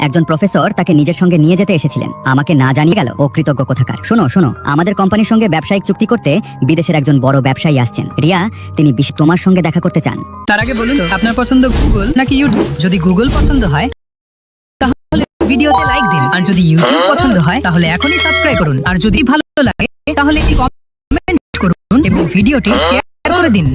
একজন প্রফেসর তাকে নিজের সঙ্গে নিয়ে যেতে এসেছিলেন, আমাকে না জানিয়ে গেল। ও কৃতজ্ঞ কোথাকার। শোনো শোনো, আমাদের কোম্পানির সঙ্গে ব্যবসায়িক চুক্তি করতে বিদেশের একজন বড় ব্যবসায়ী আসছেন। রিয়া, তিনি তোমার সঙ্গে দেখা করতে চান। তার আগে বলুন তো, আপনার পছন্দ গুগল নাকি ইউটিউব? যদি গুগল পছন্দ হয় তাহলে ভিডিওতে লাইক দিন, আর যদি ইউটিউব পছন্দ হয় তাহলে এখনই সাবস্ক্রাইব করুন, আর যদি ভালো লাগে তাহলে একটি কমেন্ট করুন এবং ভিডিওটি শেয়ার করে দিন।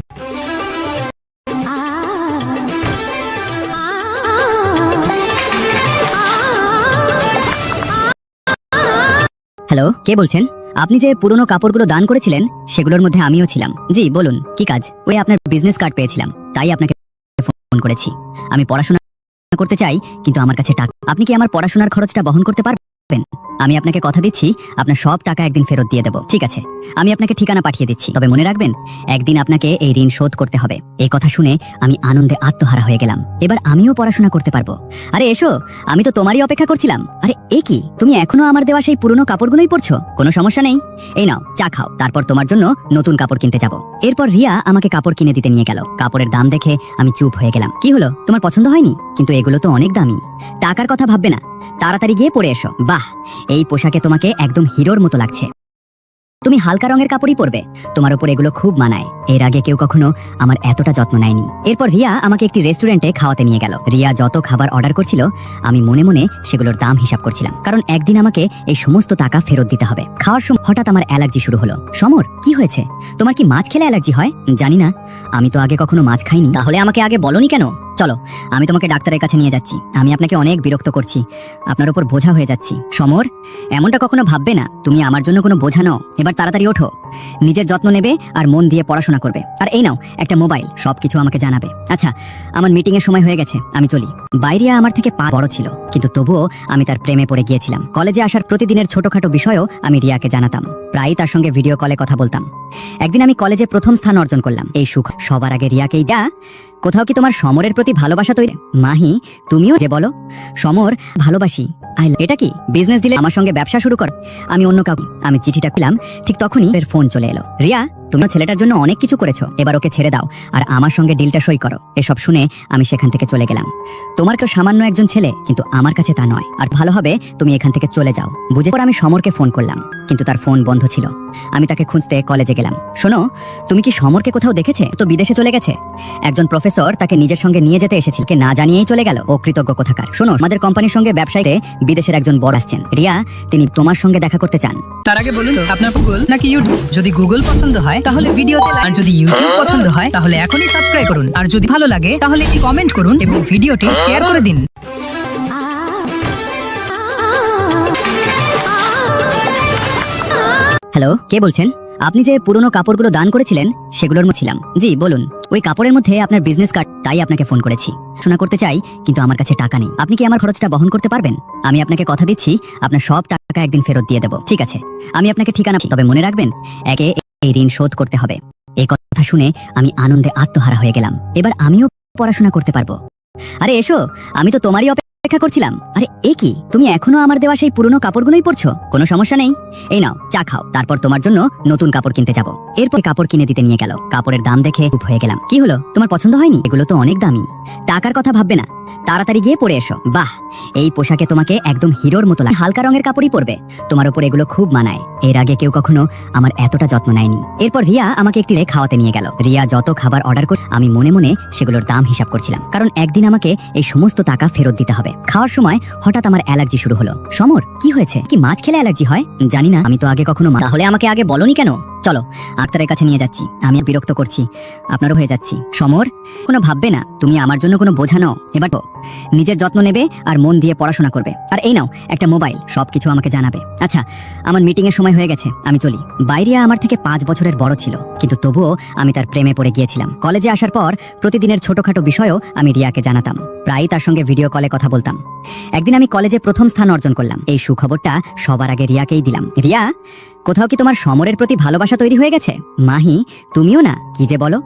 হ্যালো, কে বলছেন? আপনি যে পুরনো কাপড়গুলো দান করেছিলেন সেগুলোর মধ্যে আমিও ছিলাম। জি বলুন, কি কাজ? ওই আপনার বিজনেস কার্ড পেয়েছিলাম, তাই আপনাকে ফোন করেছি। আমি পড়াশোনা করতে চাই, কিন্তু আমার কাছে টাকা। আপনি কি আমার পড়াশোনার খরচটা বহন করতে পারবেন? আমি আপনাকে কথা দিচ্ছি আপনার সব টাকা একদিন ফেরত দিয়ে দেব। ঠিক আছে, আমি আপনাকে ঠিকানা পাঠিয়ে দিচ্ছি, তবে মনে রাখবেন একদিন আপনাকে এই ঋণ শোধ করতে হবে। এই কথা শুনে আমি আনন্দে আত্মহারা হয়ে গেলাম। এবার আমিও পড়াশোনা করতে পারবো। আরে এসো, আমি তো তোমারই অপেক্ষা করছিলাম। আরে এ কি, তুমি এখনো আমার দেওয়া সেই পুরনো কাপড়গুলোই পরছো? কোনো সমস্যা নেই, এই নাও চা খাও, তারপর তোমার জন্য নতুন কাপড় কিনতে যাব। এরপর রিয়া আমাকে কাপড় কিনে দিতে নিয়ে গেল। কাপড়ের দাম দেখে আমি চুপ হয়ে গেলাম। কি হলো, তোমার পছন্দ হয়নি? কিন্তু এগুলো তো অনেক দামি। টাকার কথা ভাববে না, তাড়াতাড়ি গিয়ে পরে এসো। বাহ, এই পোশাকে তোমাকে একদম হিরোর মতো লাগছে। তুমি হালকা রঙের কাপড়ই পরবে, তোমার উপর এগুলো খুব মানায়। এর আগে কেউ কখনো আমার এতটা যত্ন নেয়নি। এরপর রিয়া আমাকে একটি রেস্টুরেন্টে খাওয়াতে নিয়ে গেল। রিয়া যত খাবার অর্ডার করছিল আমি মনে মনে সেগুলোর দাম হিসাব করছিলাম, কারণ একদিন আমাকে এই সমস্ত টাকা ফেরত দিতে হবে। খাওয়ার সময় হঠাৎ আমার অ্যালার্জি শুরু হলো। সমর, কি হয়েছে? তোমার কি মাছ খেলে অ্যালার্জি হয়? জানি না, আমি তো আগে কখনো মাছ খাইনি। তাহলে আমাকে আগে বলনি কেন? চলো, আমি তোমাকে ডাক্তারের কাছে নিয়ে যাচ্ছি। আমি আপনাকে অনেক বিরক্ত করছি, আপনার উপর বোঝা হয়ে যাচ্ছি। সমর, এমনটা কখনো ভাববে না, তুমি আমার জন্য কোনো বোঝা নও। এবার তাড়াতাড়ি ওঠো, নিজের যত্ন নেবে আর মন দিয়ে পড়াশোনা করবে। আর এই নাও একটা মোবাইল, সবকিছু আমাকে জানাবে। আচ্ছা, আমার মিটিং এর সময় হয়ে গেছে, আমি চলি। বাইরিয়া আমার থেকে বড় ছিল, কিন্তু তবুও আমি তার প্রেমে পড়ে গিয়েছিলাম। কলেজে আসার প্রতিদিনের ছোটখাটো বিষয়ও আমি রিয়াকে জানাতাম, প্রায়ই তার সঙ্গে ভিডিও কলে কথা বলতাম। একদিন আমি কলেজে প্রথম স্থান অর্জন করলাম। এই সুখ সবার আগে রিয়াকেই দা। কোথাও কি তোমার সমরের প্রতি ভালোবাসা তৈরি? মাহি, তুমিও যে বলো। সমর, ভালোবাসি। এটা কি বিজনেস ডিলে? আমার সঙ্গে ব্যবসা শুরু কর। আমি অন্য কাউকে। আমি চিঠিটা খুললাম, ঠিক তখনই এর ফোন চলে এলো। রিয়া, তুমিও ছেলেটার জন্য অনেক কিছু করেছো, এবার ওকে ছেড়ে দাও আর আমার সঙ্গে ডিলটা সই করো। এসব শুনে আমি সেখান থেকে চলে গেলাম। তোমার কেউ সামান্য একজন ছেলে, কিন্তু আমার কাছে তা নয়। আর ভালো হবে তুমি এখান থেকে চলে যাও, বুঝে। পর আমি সমরকে ফোন করলাম, কিন্তু তার ফোন বন্ধ ছিল। আমি তাকে খুঁজতে কলেজে গেলাম। শোনো, তুমি কি সমরকে কোথাও দেখেছে? তো বিদেশে চলে গেছে। একজন প্রফেসর তাকে নিজের সঙ্গে নিয়ে যেতে এসেছিল, কে না জানিয়েই চলে গেল। ও কৃতজ্ঞ কোথাকার। শোনো, আমাদের কোম্পানির সঙ্গে ব্যবসায়ীতে বিদেশের একজন বড় আসছেন। রিয়া, তিনি তোমার সঙ্গে দেখা করতে চান। তার আগে বলুন তো, আপনার গুগল নাকি ইউটিউব? যদি গুগল পছন্দ হয় তাহলে ভিডিওতে লাইক, আর যদি ইউটিউব পছন্দ হয় তাহলে এখনই সাবস্ক্রাইব করুন। আর যদি ভালো লাগে তাহলে একটি কমেন্ট করুন এবং ভিডিওটি শেয়ার করে দিন। হ্যালো, কে বলছেন? আপনি যে পুরনো কাপড়গুলো দান করেছিলেন সেগুলোর মধ্যে ছিলাম। জি বলুন। ওই কাপড়ের মধ্যে আপনার বিজনেস কার্ড, তাই আপনাকে ফোন করেছি। শোনা করতে চাই, কিন্তু আমার কাছে টাকা নেই। আপনি কি আমার খরচটা বহন করতে পারবেন? আমি আপনাকে কথা দিচ্ছি আপনার সব টাকা একদিন ফেরত দিয়ে দেব। ঠিক আছে, আমি আপনাকে ঠিকানা, তবে মনে রাখবেন একে এই ঋণ শোধ করতে হবে। এই কথা শুনে আমি আনন্দে আত্মহারা হয়ে গেলাম। এবার আমিও পড়াশোনা করতে পারবো। আরে এসো, আমি তো তোমারই অপেক্ষা করছিলাম। আরে এ কি, তুমি এখনো আমার দেওয়া সেই পুরনো কাপড়গুলোই পরছো? কোনো সমস্যা নেই, এই নাও চা খাও, তারপর তোমার জন্য নতুন কাপড় কিনতে যাব। এরপর কাপড় কিনে দিতে নিয়ে গেল। কাপড়ের দাম দেখে চুপ হয়ে গেলাম। কি হলো, তোমার পছন্দ হয়নি? এগুলো তো অনেক দামি। টাকার কথা ভাববে না, তাড়াতাড়ি গিয়ে পরে এসো। বাহ, এই পোশাকে তোমাকে একদম হিরোর মতো লাগে। হালকা রঙের কাপড়ই পরবে, তোমার উপর এগুলো খুব মানায়। এর আগে কেউ কখনো আমার এতটা যত্ন নেয়নি। এরপর রিয়া আমাকে একটি খাওয়াতে নিয়ে গেল। রিয়া যত খাবার অর্ডার করে আমি মনে মনে সেগুলোর দাম হিসাব করছিলাম, কারণ একদিন আমাকে এই সমস্ত টাকা ফেরত দিতে হবে। খাওয়ার সময় হঠাৎ আমার অ্যালার্জি শুরু হলো। সমর, কি হয়েছে? কি মাছ খেলে অ্যালার্জি হয়? জানি না, আমি তো আগে কখনো। তাহলে আমাকে আগে বলনি কেন? চলো, ডাক্তারের কাছে নিয়ে যাচ্ছি। আমি বিরক্ত করছি, আপনারও হয়ে যাচ্ছি। সমর, কোনো ভাববে না, তুমি আমার জন্য কোনো বোঝা নও। এবার তো নিজের যত্ন নেবে আর মন দিয়ে পড়াশোনা করবে। আর এই নাও একটা মোবাইল, সবকিছু আমাকে জানাবে। আচ্ছা, আমার মিটিং এর সময় হয়ে গেছে, আমি চলি। বাইরিয়া আমার থেকে 5 বছরের বড় ছিল, কিন্তু তবুও আমি তার প্রেমে পড়ে গিয়েছিলাম। কলেজে আসার পর প্রতিদিনের ছোটখাটো বিষয়ও আমি রিয়াকে জানাতাম, প্রায়ই তার সঙ্গে ভিডিও কলে কথা বলতাম। একদিন আমি কলেজে প্রথম স্থান অর্জন করলাম। এই সুখবরটা সবার আগে রিয়াকেই দিলাম। রিয়া, কোথাও কি তোমার সমরের প্রতি ভালোবাসা তৈরি হয়ে গেছে? মাহি, তুমিও না, কি যে বলো।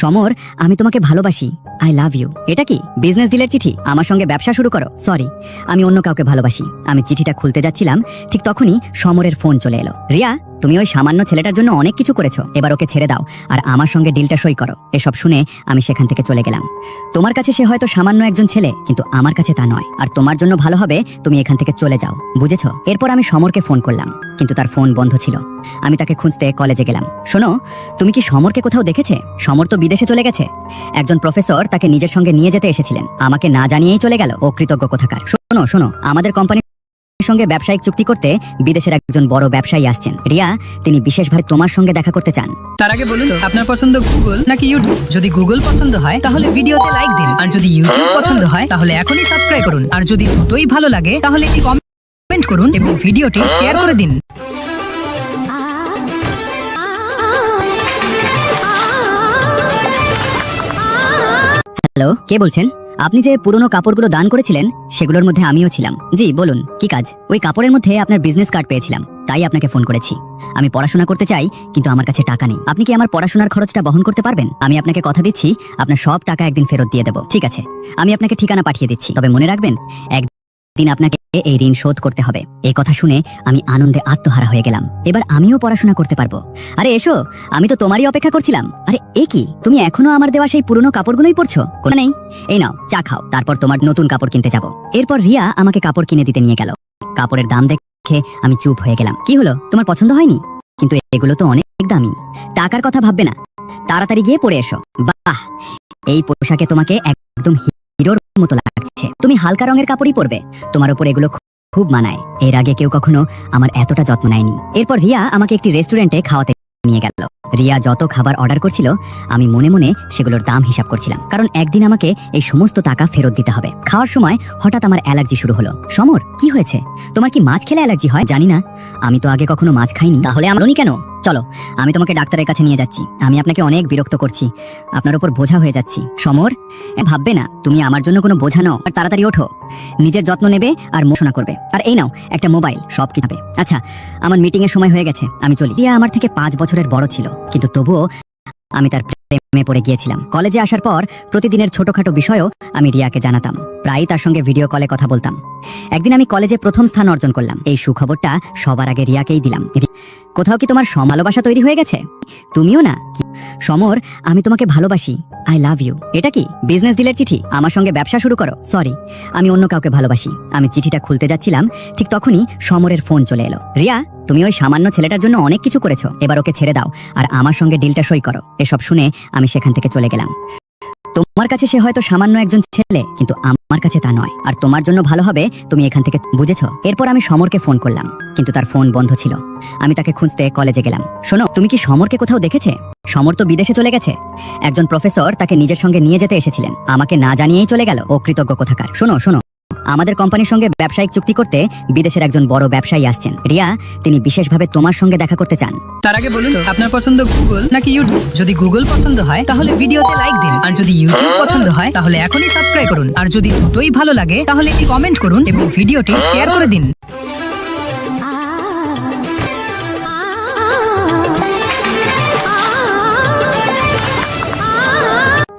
সমর, আমি তোমাকে ভালোবাসি। I love you. এটা কি বিজনেস ডিলের চিঠি? আমার সঙ্গে ব্যবসা শুরু করো। সরি, আমি অন্য কাউকে ভালোবাসি। আমি চিঠিটা খুলতে যাচ্ছিলাম, ঠিক তখনই সমরের ফোন চলে এলো। রিয়া, তুমি ওই সামান্য ছেলেটার জন্য অনেক কিছু করেছো, এবার ওকে ছেড়ে দাও আর আমার সঙ্গে ডিলটা সই করো। এসব শুনে আমি সেখান থেকে চলে গেলাম। তোমার কাছে সে হয়তো সামান্য একজন ছেলে, কিন্তু আমার কাছে তা নয়। আর তোমার জন্য ভালো হবে তুমি এখান থেকে চলে যাও, বুঝেছো? এরপর আমি সমরকে ফোন করলাম, কিন্তু তার ফোন বন্ধ ছিল। আমি তাকে খুঁজতে কলেজে গেলাম। শোনো, তুমি কি সমরকে কোথাও দেখেছে? সমর তো বিদেশে চলে গেছে। একজন প্রফেসর তাকে নিজের সঙ্গে নিয়ে যেতে এসেছিলেন, আমাকে না জানিয়েই চলে গেল। ও কৃতজ্ঞ কোথাকার। শোনো শোনো, আমাদের কোম্পানির সঙ্গে ব্যবসায়িক চুক্তি করতে বিদেশের একজন বড় ব্যবসায়ী আসছেন। রিয়া, তিনি বিশেষভাবে তোমার সঙ্গে দেখা করতে চান। তার আগে বলুন তো, আপনার পছন্দ গুগল নাকি ইউটিউব? যদি গুগল পছন্দ হয় তাহলে ভিডিওতে লাইক দিন। আর যদি ইউটিউব পছন্দ হয় তাহলে এখনই সাবস্ক্রাইব করুন। আর যদি দুটোই ভালো লাগে তাহলে একটি কমেন্ট করুন এবং ভিডিওটি শেয়ার করে দিন। হ্যালো, কে বলছেন? আপনি যে পুরনো কাপড়গুলো দান করেছিলেন সেগুলোর মধ্যে আমিও ছিলাম। জি বলুন কি কাজ? ওই কাপড়ের মধ্যে আপনার বিজনেস কার্ড পেয়েছিলাম, তাই আপনাকে ফোন করেছি। আমি পড়াশোনা করতে চাই কিন্তু আমার কাছে টাকা নেই। আপনি কি আমার পড়াশোনার খরচটা বহন করতে পারবেন? আমি আপনাকে কথা দিচ্ছি আপনার সব টাকা একদিন ফেরত দিয়ে দেবো। ঠিক আছে, আমি আপনাকে ঠিকানা পাঠিয়ে দিচ্ছি, তবে মনে রাখবেন একদিন আপনাকে এই ঋণ শোধ করতে হবে। এই কথা শুনে আমি আনন্দে আত্মহারা হয়ে গেলাম। এবার আমিও পড়াশোনা করতে পারবো। আরে এসো, আমি তো তোমারই অপেক্ষা করছিলাম। আরে এ কি, তুমি এখনো আমার দেওয়া সেই পুরনো কাপড়গুলোই পরছো? কোনো নেই, এই নাও চা খাও, তারপর তোমার নতুন কাপড় কিনতে যাব। এরপর রিয়া আমাকে কাপড় কিনে দিতে নিয়ে গেল। কাপড়ের দাম দেখে আমি চুপ হয়ে গেলাম। কি হলো, তোমার পছন্দ হয়নি? কিন্তু এগুলো তো অনেক দামি। টাকার কথা ভাববে না, তাড়াতাড়ি গিয়ে পরে এসো। বাহ, এই পোশাকে তোমাকে একদম হিরোর মতো লাগছে। তুমি হালকা রঙের কাপড়ই পরবে, তোমার উপর এগুলো খুব মানায়। এর আগে কেউ কখনো আমার এতটা যত্ন নেয়নি। এরপর রিয়া আমাকে একটি রেস্টুরেন্টে খাওয়াতে নিয়ে গেল। রিয়া যত খাবার অর্ডার করছিল আমি মনে মনে সেগুলোর দাম হিসাব করছিলাম, কারণ একদিন আমাকে এই সমস্ত টাকা ফেরত দিতে হবে। খাওয়ার সময় হঠাৎ আমার অ্যালার্জি শুরু হলো। সমর, কি হয়েছে? তোমার কি মাছ খেলে অ্যালার্জি হয়? জানি না, আমি তো আগে কখনো মাছ খাইনি। তাহলে আমরনি কেন? চলো, আমি তোমাকে ডাক্তারের কাছে নিয়ে যাচ্ছি। আমি আপনাকে অনেক বিরক্ত করছি, আপনার উপর বোঝা হয়ে যাচ্ছি। সমর, ভাববে না তুমি আমার জন্য কোনো বোঝা নও। আর তাড়াতাড়ি ওঠো, নিজের যত্ন নেবে আর পড়াশোনা করবে। আর এই নাও একটা মোবাইল, সব কিছু হবে। আচ্ছা, আমার মিটিং এর সময় হয়ে গেছে, আমি চলি। রিয়া আমার থেকে 5 বছরের বড় ছিল, কিন্তু তবুও আমি তার প্রেমে পড়ে গিয়েছিলাম। কলেজে আসার পর প্রতিদিনের ছোটখাটো বিষয়ও আমি রিয়াকে জানাতাম, প্রায়ই তার সঙ্গে ভিডিও কলে কথা বলতাম। একদিন আমি কলেজে প্রথম স্থান অর্জন করলাম। এই সুখবরটা সবার আগে রিয়াকেই দিলাম। কোথাও কি তোমার ভালোবাসা তৈরি হয়ে গেছে? তুমিও না? সমর, আমি তোমাকে ভালোবাসি, আই লাভ ইউ। এটা কি বিজনেস ডিলের চিঠি? আমার সঙ্গে ব্যবসা শুরু করো? সরি, আমি অন্য কাউকে ভালোবাসি। আমি চিঠিটা খুলতে যাচ্ছিলাম, ঠিক তখনই সমরের ফোন চলে এলো। রিয়া, তুমি ওই সামান্য ছেলেটার জন্য অনেক কিছু করেছো, এবার ওকে ছেড়ে দাও আর আমার সঙ্গে ডিলটা সই করো। এসব শুনে আমি সেখান থেকে চলে গেলাম। তোমার কাছে সে হয়তো সামান্য একজন ছেলে, কিন্তু আমার কাছে তা নয়। আর তোমার জন্য ভালো হবে তুমি এখান থেকে, বুঝেছো? এরপর আমি সমরকে ফোন করলাম, কিন্তু তার ফোন বন্ধ ছিল। আমি তাকে খুঁজতে কলেজে গেলাম। শোনো, তুমি কি সমরকে কোথাও দেখেছে? সমর তো বিদেশে চলে গেছে। একজন প্রফেসর তাকে নিজের সঙ্গে নিয়ে যেতে এসেছিলেন, আমাকে না জানিয়েই চলে গেল। ও কৃতজ্ঞ কোথাকার। শোনো শোনো, আমাদের কোম্পানির সঙ্গে ব্যবসায়িক চুক্তি করতে বিদেশের একজন বড় ব্যবসায়ী আসছেন। রিয়া, তিনি বিশেষভাবে তোমার সঙ্গে দেখা করতে চান। তার আগে বলুন তো, আপনার পছন্দ গুগল নাকি ইউটিউব? যদি গুগল পছন্দ হয় তাহলে ভিডিওতে লাইক দিন, আর যদি ইউটিউব পছন্দ হয় তাহলে এখনই সাবস্ক্রাইব করুন। আর যদি দুটোই ভালো লাগে তাহলে একটি কমেন্ট করুন এবং ভিডিওটি শেয়ার করে দিন।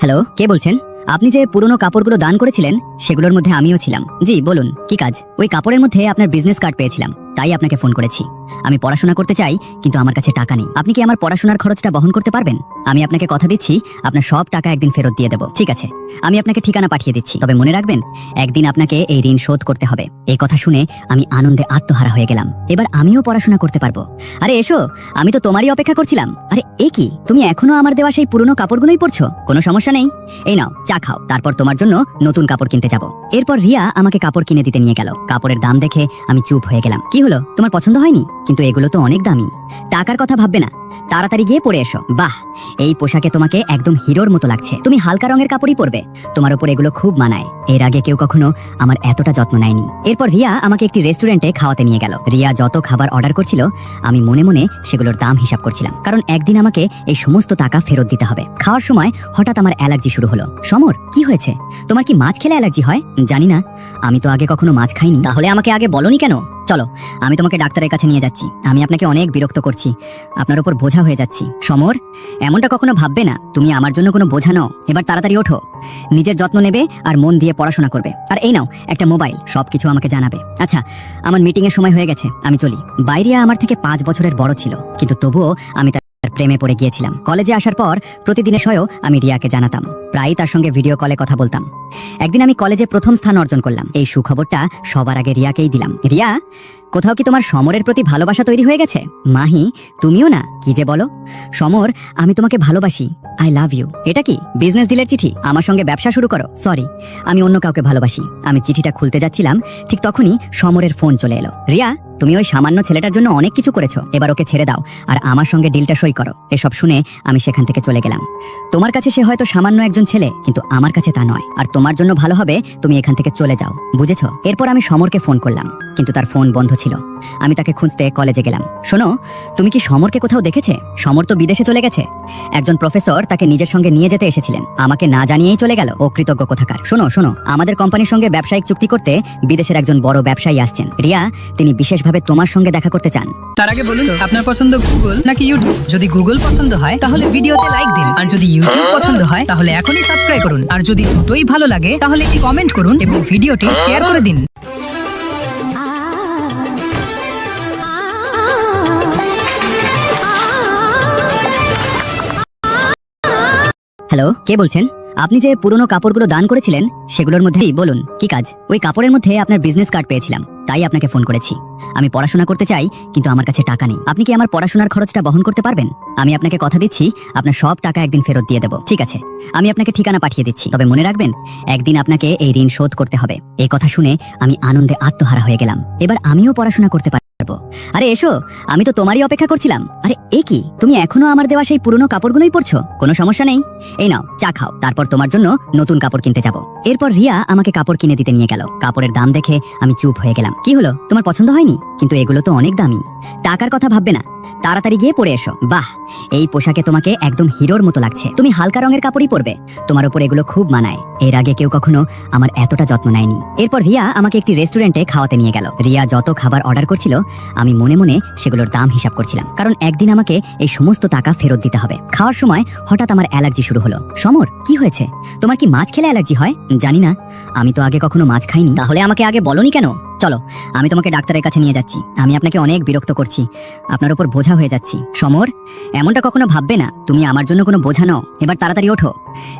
হ্যালো, কে বলছেন? আপনি যে পুরনো কাপড়গুলো দান করেছিলেন সেগুলোর মধ্যে আমিও ছিলাম। জি বলুন কি কাজ? ওই কাপড়ের মধ্যে আপনার বিজনেস কার্ড পেয়েছিলাম, তাই আপনাকে ফোন করেছি। আমি পড়াশোনা করতে চাই কিন্তু আমার কাছে টাকা নেই। আপনি কি আমার পড়াশোনার খরচটা বহন করতে পারবেন? আমি আপনাকে কথা দিচ্ছি আপনার সব টাকা একদিন ফেরত দিয়ে দেবো। ঠিক আছে, আমি আপনাকে ঠিকানা পাঠিয়ে দিচ্ছি, তবে মনে রাখবেন একদিন আপনাকে এই ঋণ শোধ করতে হবে। এই কথা শুনে আমি আনন্দে আত্মহারা হয়ে গেলাম। এবার আমিও পড়াশোনা করতে পারবো। আরে এসো, আমি তো তোমারই অপেক্ষা করছিলাম। আরে এ কি, তুমি এখনো আমার দেওয়া সেই পুরনো কাপড়গুলোই পরছো? কোনো সমস্যা নেই, এই নাও চা খাও, তারপর তোমার জন্য নতুন কাপড় কিনতে যাব। এরপর রিয়া আমাকে কাপড় কিনে দিতে নিয়ে গেল। কাপড়ের দাম দেখে আমি চুপ হয়ে গেলাম। কি হলো, তোমার পছন্দ হয়নি? কিন্তু এগুলো তো অনেক দামি। টাকার কথা ভাববে না, তাড়াতাড়ি গিয়ে পরে এসো। বাহ, এই পোশাকে তোমাকে একদম হিরোর মতো লাগছে। তুমি হালকা রঙের কাপড়ই পরবে, তোমার উপর এগুলো খুব মানায়। এর আগে কেউ কখনো আমার এতটা যত্ন নেয়নি। এরপর রিয়া আমাকে একটি রেস্টুরেন্টে খাওয়াতে নিয়ে গেল। রিয়া যত খাবার অর্ডার করছিল আমি মনে মনে সেগুলোর দাম হিসাব করছিলাম, কারণ একদিন আমাকে এই সমস্ত টাকা ফেরত দিতে হবে। খাওয়ার সময় হঠাৎ আমার অ্যালার্জি শুরু হলো। সমর, কি হয়েছে? তোমার কি মাছ খেলে অ্যালার্জি হয়? জানি না, আমি তো আগে কখনো মাছ খাইনি। তাহলে আমাকে আগে বলনি কেন? চলো, আমি তোমাকে ডাক্তারের কাছে নিয়ে যাচ্ছি। আমি আপনাকে অনেক বিরক্ত করছি, আপনার উপর বোঝা হয়ে যাচ্ছি। সমর, এমনটা কখনো ভাববে না তুমি আমার জন্য কোনো বোঝা নও। এবার তাড়াতাড়ি ওঠো, নিজের যত্ন নেবে আর মন দিয়ে পড়াশোনা করবে। আর এই নাও একটা মোবাইল, সবকিছু আমাকে জানাবে। আচ্ছা, আমার মিটিং এর সময় হয়ে গেছে, আমি চলি। বাইরে আমার থেকে 5 বছরের বড় ছিল, কিন্তু তবুও আমি তার প্রেমে পড়ে গিয়েছিলাম। কলেজে আসার পর প্রতিদিনের বিষয়ও আমি রিয়াকে জানাতাম, প্রায়ই তার সঙ্গে ভিডিও কলে কথা বলতাম। একদিন আমি কলেজে প্রথম স্থান অর্জন করলাম। এই সুখবরটা সবার আগে রিয়াকেই দিলাম। রিয়া, কোথাও কি তোমার সমরের প্রতি ভালোবাসা তৈরি হয়ে গেছে? মাহি, তুমিও না? কি যে বলো। সমর, আমি তোমাকে ভালোবাসি, আই লাভ ইউ। এটা কি বিজনেস ডিলের চিঠি? আমার সঙ্গে ব্যবসা শুরু করো? সরি, আমি অন্য কাউকে ভালোবাসি। আমি চিঠিটা খুলতে যাচ্ছিলাম, ঠিক তখনই সমরের ফোন চলে এলো। রিয়া, তুমি ওই সামান্য ছেলেটার জন্য অনেক কিছু করেছো, এবার ওকে ছেড়ে দাও আর আমার সঙ্গে ডিলটা সই করো। এসব শুনে আমি সেখান থেকে চলে গেলাম। তোমার কাছে সে হয়তো সামান্য একজন ছেলে, কিন্তু আমার কাছে তা নয়। আর তোমার জন্য ভালো হবে তুমি এখান থেকে চলে যাও, বুঝেছো? এরপর আমি সমরকে ফোন করলাম, কিন্তু তার ফোন বন্ধ ছিল। আমি তাকে খুঁজতে কলেজে গেলাম। শোনো, তুমি কি সমরকে কোথাও দেখেছে? সমর তো বিদেশে চলে গেছে। একজন প্রফেসর তাকে নিজের সঙ্গে নিয়ে যেতে এসেছিলেন, আমাকে না জানিয়েই চলে গেল। ও কৃতজ্ঞ কোথাকার। শোনো শোনো, আমাদের কোম্পানির সঙ্গে ব্যবসায়িক চুক্তি করতে বিদেশের একজন বড় ব্যবসায়ী আসছেন। রিয়া, তিনি বিশেষভাবে তোমার সঙ্গে দেখা করতে চান। তার আগে বলুন তো, আপনার পছন্দ গুগল নাকি ইউটিউব? যদি গুগল পছন্দ হয় তাহলে ভিডিওতে লাইক দিন, আর যদি ইউটিউব পছন্দ হয় তাহলে এখনই সাবস্ক্রাইব করুন, আর যদি দুটোই ভালো লাগে তাহলে একটি কমেন্ট করুন এবং ভিডিওটি শেয়ার করে দিন। হ্যালো, কে বলছেন? আপনি যে পুরনো কাপড়গুলো দান করেছিলেন সেগুলোর মধ্যেই বলুন কি কাজ? ওই কাপড়ের মধ্যে আপনার বিজনেস কার্ড পেয়েছিলাম, তাই আপনাকে ফোন করেছি। আমি পড়াশোনা করতে চাই, কিন্তু আমার কাছে টাকা নেই। আপনি কি আমার পড়াশোনার খরচটা বহন করতে পারবেন? আমি আপনাকে কথা দিচ্ছি, আপনার সব টাকা একদিন ফেরত দিয়ে দেবো। ঠিক আছে, আমি আপনাকে ঠিকানা পাঠিয়ে দিচ্ছি, তবে মনে রাখবেন একদিন আপনাকে এই ঋণ শোধ করতে হবে। এই কথা শুনে আমি আনন্দে আত্মহারা হয়ে গেলাম। এবার আমিও পড়াশোনা করতে পারবো। আরে এসো, আমি তো তোমারই অপেক্ষা করছিলাম। আরে এ কি, তুমি এখনো আমার দেওয়া সেই পুরনো কাপড়গুলোই পরছো? কোনো সমস্যা নেই, এই নাও চা খাও, তারপর তোমার জন্য নতুন কাপড় কিনতে যাব। এরপর রিয়া আমাকে কাপড় কিনে দিতে নিয়ে গেল। কাপড়ের দাম দেখে আমি চুপ হয়ে গেলাম। কি হলো, তোমার পছন্দ হয়নি? কিন্তু এগুলো তো অনেক দামি। টাকার কথা ভাববে না, তাড়াতাড়ি গিয়ে পরে এসো। বাহ, এই পোশাকে তোমাকে একদম হিরোর মতো লাগছে। তুমি হালকা রঙের কাপড়ই পরবে, তোমার উপর এগুলো খুব মানায়। এর আগে কেউ কখনো আমার এতটা যত্ন নেয়নি। এরপর রিয়া আমাকে একটি রেস্টুরেন্টে খাওয়াতে নিয়ে গেল। রিয়া যত খাবার অর্ডার করছিল আমি মনে মনে সেগুলোর দাম হিসাব করছিলাম, কারণ একদিন আমাকে এই সমস্ত টাকা ফেরত দিতে হবে। খাওয়ার সময় হঠাৎ আমার অ্যালার্জি শুরু হলো। সমর, কি হয়েছে? তোমার কি মাছ খেলে অ্যালার্জি হয়? জানি না, আমি তো আগে কখনো মাছ খাইনি। তাহলে আমাকে আগে বলনি কেন? চলো, আমি তোমাকে ডাক্তারের কাছে নিয়ে যাচ্ছি। আমি আপনাকে অনেক বিরক্ত করছি, আপনার উপর বোঝা হয়ে যাচ্ছি। সমর, এমনটা কখনো ভাববে না, তুমি আমার জন্য কোনো বোঝা নও। এবার তাড়াতাড়ি ওঠো,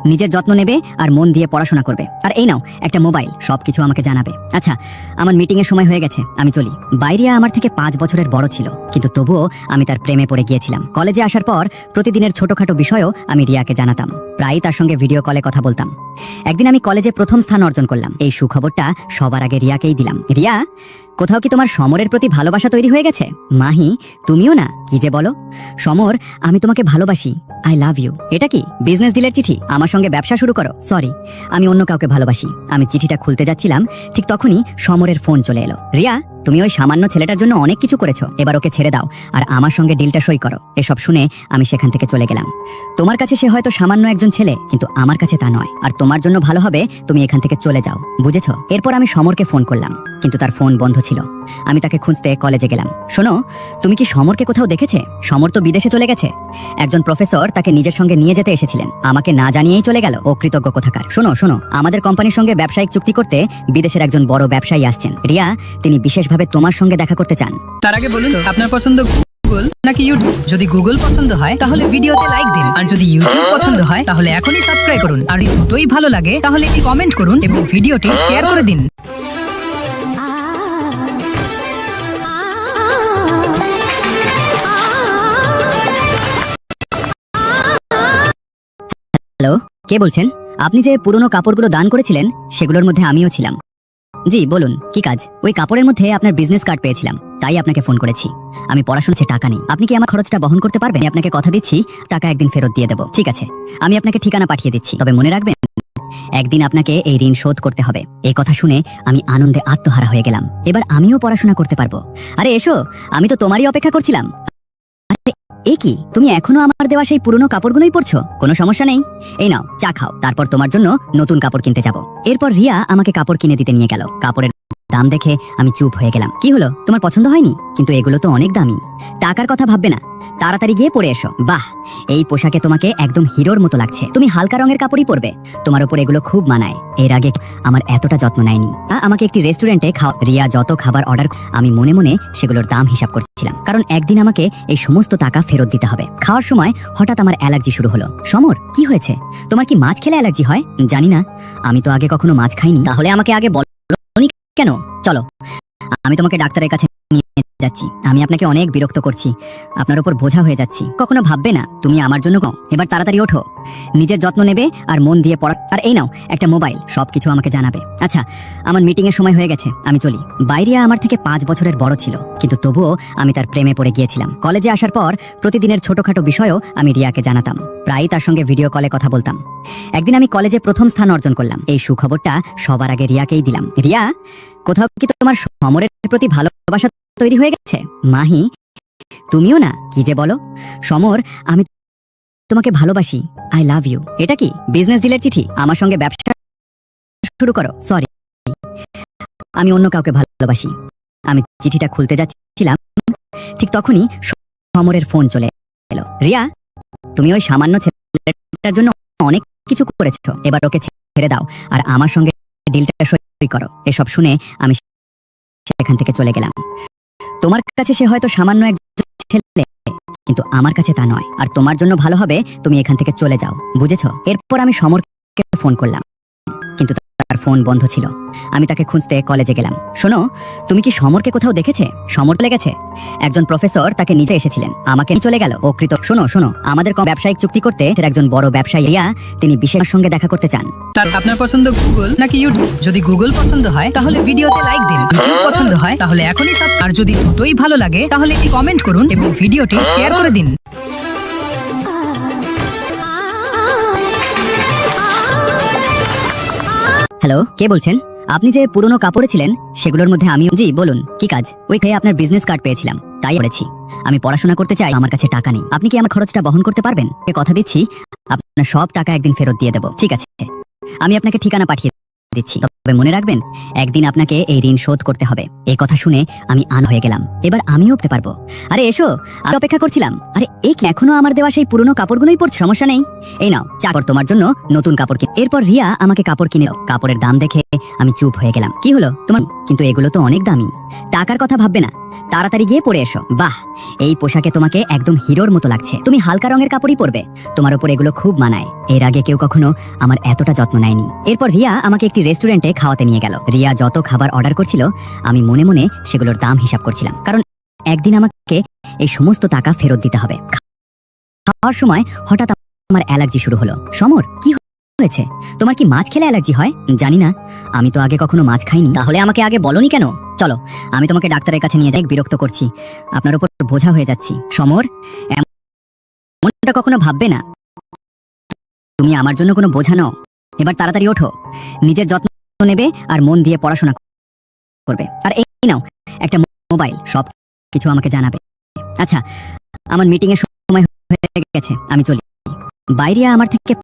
নিজের যত্ন নেবে আর মন দিয়ে পড়াশোনা করবে। আর এই নাও একটা মোবাইল, সবকিছু আমাকে জানাবে। আচ্ছা, আমার মিটিং এর সময় হয়ে গেছে, আমি চলি। বাইরে আমার থেকে 5 বছরের বড় ছিল, কিন্তু তবুও আমি তার প্রেমে পড়ে গিয়েছিলাম। কলেজে আসার পর প্রতিদিনের ছোটখাটো বিষয়ও আমি রিয়াকে জানাতাম, প্রায়ই তার সঙ্গে ভিডিও কলে কথা বলতাম। একদিন আমি কলেজে প্রথম স্থান অর্জন করলাম। এই সুখবরটা সবার আগে রিয়াকেই দিলাম। রিয়া, কোথাও কি তোমার সমরের প্রতি ভালোবাসা তৈরি হয়ে গেছে? মাহি, তুমিও না? কি যে বলো। সমর, আমি তোমাকে ভালোবাসি, আই লাভ ইউ। এটা কি বিজনেস ডিলের চিঠি? আমার সঙ্গে ব্যবসা শুরু করো? সরি, আমি অন্য কাউকে ভালোবাসি। আমি চিঠিটা খুলতে যাচ্ছিলাম, ঠিক তখনই সমরের ফোন চলে এলো। রিয়া, তুমি ওই সামান্য ছেলেটার জন্য অনেক কিছু করেছো, এবার ওকে ছেড়ে দাও আর আমার সঙ্গে ডিলটা সই করো। এসব শুনে আমি সেখান থেকে চলে গেলাম। তোমার কাছে সে হয়তো সামান্য একজন ছেলে, কিন্তু আমার কাছে তা নয়। আর তোমার জন্য ভালো হবে তুমি এখান থেকে চলে যাও, বুঝেছো? এরপর আমি সমরকে ফোন করলাম, কিন্তু তার ফোন বন্ধ ছিল। আমি তাকে খুঁজতে কলেজে গেলাম। শোনো, তুমি কি সমরকে কোথাও দেখেছে? সমর তো বিদেশে চলে গেছে। একজন প্রফেসর তাকে নিজের সঙ্গে নিয়ে যেতে এসেছিলেন, আমাকে না জানিয়েই চলে গেল। ও কৃতজ্ঞ কোথাকার। শোনো শোনো, আমাদের কোম্পানির সঙ্গে ব্যবসায়িক চুক্তি করতে বিদেশের একজন বড় ব্যবসায়ী আসছেন। রিয়া, তিনি বিশেষভাবে তোমার সঙ্গে দেখা করতে চান। তার আগে বলুন তো, আপনার পছন্দ গুগল নাকি ইউটিউব? যদি গুগল পছন্দ হয় তাহলে ভিডিওতে লাইক দিন, আর যদি ইউটিউব পছন্দ হয় তাহলে এখনই সাবস্ক্রাইব করুন, আর যদি দুটোই ভালো লাগে তাহলে একটি কমেন্ট করুন এবং ভিডিওটি শেয়ার করে দিন। হ্যালো, কে বলছেন? আপনি যে পুরনো কাপড়গুলো দান করেছিলেন সেগুলোর মধ্যে আমিও ছিলাম। জি বলুন, কি কাজ? ওই কাপড়ের মধ্যে আপনার বিজনেস কার্ড পেয়েছিলাম, তাই আপনাকে ফোন করেছি। আমি পড়াশোনাতে টাকা নেই। আপনি কি আমার খরচটা বহন করতে পারবেন? আমি আপনাকে কথা দিচ্ছি, টাকা একদিন ফেরত দিয়ে দেবো। ঠিক আছে, আমি আপনাকে ঠিকানা পাঠিয়ে দিচ্ছি, তবে মনে রাখবেন একদিন আপনাকে এই ঋণ শোধ করতে হবে। এই কথা শুনে আমি আনন্দে আত্মহারা হয়ে গেলাম। এবার আমিও পড়াশোনা করতে পারবো। আরে এসো, আমি তো তোমারই অপেক্ষা করছিলাম। আরে এ কি, তুমি এখনো আমার দেওয়া সেই পুরনো কাপড়গুলোই পরছো? কোনো সমস্যা নেই, এই নাও চা খাও, তারপর তোমার জন্য নতুন কাপড় কিনতে যাব। এরপর রিয়া আমাকে কাপড় কিনে দিতে নিয়ে গেল। কাপড়ের দাম দেখে আমি চুপ হয়ে গেলাম। কি হলো, তোমার পছন্দ হয়নি? কিন্তু এগুলো তো অনেক দামি। টাকার কথা ভাববে না, তাড়াতাড়ি গিয়ে পরে এসো। বাহ, এই পোশাকে তোমাকে একদম হিরোর মতো লাগছে। তুমি হালকা রঙের কাপড়ই পরবে, তোমার উপর এগুলো খুব মানায়। এর আগে আমার এতটা যত্ন নেয়নি। আমাকে একটি রেস্টুরেন্টে রিয়া যত খাবার অর্ডার আমি মনে মনে সেগুলোর দাম হিসাব করছিলাম, কারণ একদিন আমাকে এই সমস্ত টাকা ফেরত দিতে হবে। খাওয়ার সময় হঠাৎ আমার অ্যালার্জি শুরু হলো। সমর, কি হয়েছে? তোমার কি মাছ খেলে অ্যালার্জি হয়? জানি না, আমি তো আগে কখনো মাছ খাইনি। তাহলে আমাকে আগে বলনি কেন? চলো, আমি তোমাকে ডাক্তারের কাছে নিয়ে যাচ্ছি। আমি আপনাকে অনেক বিরক্ত করছি, আপনার উপর বোঝা হয়ে যাচ্ছি। কখনো ভাববে না তুমি আমার জন্য কও? এবার তাড়াতাড়ি ওঠো, নিজের যত্ন নেবে আর মন দিয়ে পড়া। আর এই নাও একটা মোবাইল, সবকিছু আমাকে জানাবে। আচ্ছা, আমার মিটিং এর সময় হয়ে গেছে, আমি চলি। বাইরিয়া আমার থেকে 5 বছরের বড় ছিল, কিন্তু তবুও আমি তার প্রেমে পড়ে গিয়েছিলাম। কলেজে আসার পর প্রতিদিনের ছোটখাটো বিষয়ও আমি রিয়াকে জানাতাম, প্রায়ই তার সঙ্গে ভিডিও কলে কথা বলতাম। একদিন আমি কলেজে প্রথম স্থান অর্জন করলাম। এই সুখবরটা সবার আগে রিয়াকেই দিলাম। রিয়া, কোথাও কি তোমার সমরের প্রতি ভালোবাসা তৈরি হয়ে গেছে? মাহি, তুমিও না? কি যে বলো সমর, আমি তোমাকে ভালোবাসি, আই লাভ ইউ। এটা কি বিজনেস ডিলের চিঠি? আমার সঙ্গে ব্যবসা শুরু করো? সরি, আমি অন্য কাউকে ভালোবাসি। আমি চিঠিটা খুলতে যাচ্ছিলাম, ঠিক তখনই সমরের ফোন চলে এলো। রিয়া, তুমি ওই সামান্য ছেলেটার জন্য অনেক কিছু করেছো, এবার ওকে ছেড়ে দাও আর আমার সঙ্গে ডিলটা সই করো। এসব শুনে আমি সেখান থেকে চলে গেলাম। তোমার কাছে সে হয়তো সামান্য একজন ছেলে, কিন্তু আমার কাছে তা নয়। আর তোমার জন্য ভালো হবে তুমি এখান থেকে চলে যাও, বুঝেছো? এরপর আমি সমরকে ফোন করলাম, কিন্তু তার ফোন বন্ধ ছিল। আমি তাকে খুঁজতে কলেজে গেলাম। শোনো, তুমি কি সমরকে কোথাও দেখেছে? সমর চলে গেছে, একজন প্রফেসর তাকে নিতে এসেছিলেন, আমাকে নিয়ে চলে গেল। ও কৃত। শোনো শোনো, আমাদের ব্যবসায়িক চুক্তি করতে একজন বড় ব্যবসায়ী রিয়া, তিনি বিশেষ সঙ্গে দেখা করতে চান। তার আপনার পছন্দ গুগল নাকি ইউটিউব? যদি গুগল পছন্দ হয় তাহলে ভিডিওতে লাইক দিন, ইউটিউব পছন্দ হয় তাহলে এখনই আর যদি দুটোই ভালো লাগে তাহলে একটি কমেন্ট করুন এবং ভিডিওটি শেয়ার করে দিন। হ্যালো, কে বলছেন? আপনি যে পুরনো কাপড়ে ছিলেন সেগুলোর মধ্যে আমি। জি বলুন, কি কাজ? ওই খেয়ে আপনার বিজনেস কার্ড পেয়েছিলাম, তাই করেছি। আমি পড়াশোনা করতে চাই, আমার কাছে টাকা নেই। আপনি কি আমার খরচটা বহন করতে পারবেন? কথা দিচ্ছি আপনার সব টাকা একদিন ফেরত দিয়ে দেবো। ঠিক আছে, আমি আপনাকে ঠিকানা পাঠিয়ে দিচ্ছি, তবে মনে রাখবেন একদিন আপনাকে এই ঋণ শোধ করতে হবে। এই কথা শুনে আমি হয়ে গেলাম, এবার আমিও উঠতে পারবো। আরে এসো, আমি অপেক্ষা করছিলাম। আরে এই কি এখনো আমার দেওয়া সেই পুরনো কাপড়গুলোই পরছো? সমস্যা নেই, এই নাও চাকর, তোমার জন্য নতুন কাপড় কিনে। এরপর রিয়া আমাকে কাপড় কিনে দাও। কাপড়ের দাম দেখে আমি চুপ হয়ে গেলাম। কি হলো তোমার? কিন্তু এগুলো তো অনেক দামি, টাকার কথা ভাববে না, তাড়াতাড়ি গিয়ে পরে এসো। বাহ, এই পোশাকে তোমাকে একদম হিরোর মতো লাগছে। তুমি হালকা রঙের কাপড়ই পরবে, তোমার উপর এগুলো খুব মানায়। এর আগে কেউ কখনো আমার এতটা যত্ন নেয়নি। এরপর রিয়া আমাকে একটি রেস্টুরেন্টে খাওয়াতে নিয়ে গেল। রিয়া যত খাবার অর্ডার করছিল আমি মনে মনে সেগুলোর দাম হিসাব করছিলাম, কারণ একদিন আমাকে এই সমস্ত টাকা ফেরত দিতে হবে। খাওয়ার সময় হঠাৎ আমার অ্যালার্জি শুরু হলো। সমর, কি হয়েছে? তোমার কি মাছ খেলে অ্যালার্জি হয়? জানি না, আমি তো আগে কখনো মাছ খাইনি। তাহলে আমাকে আগে বলনি কেন? চলো, আমি তোমাকে ডাক্তারের কাছে নিয়ে যাই। বিরক্ত করছি, আপনার উপর বোঝা হয়ে যাচ্ছি। সমর, এমনটা কখনো ভাববে না, তুমি আমার জন্য কোনো বোঝা নও। এবার তাড়াতাড়ি ওঠো, নিজের যত্ন নেবে আর মন দিয়ে পড়াশোনা করবে। আর এই নাও একটা মোবাইল, সব কিছু আমাকে জানাবে। আচ্ছা, আমার মিটিং এর সময় হয়ে গেছে, আমি চলি। বাইরিয়া আমার থেকে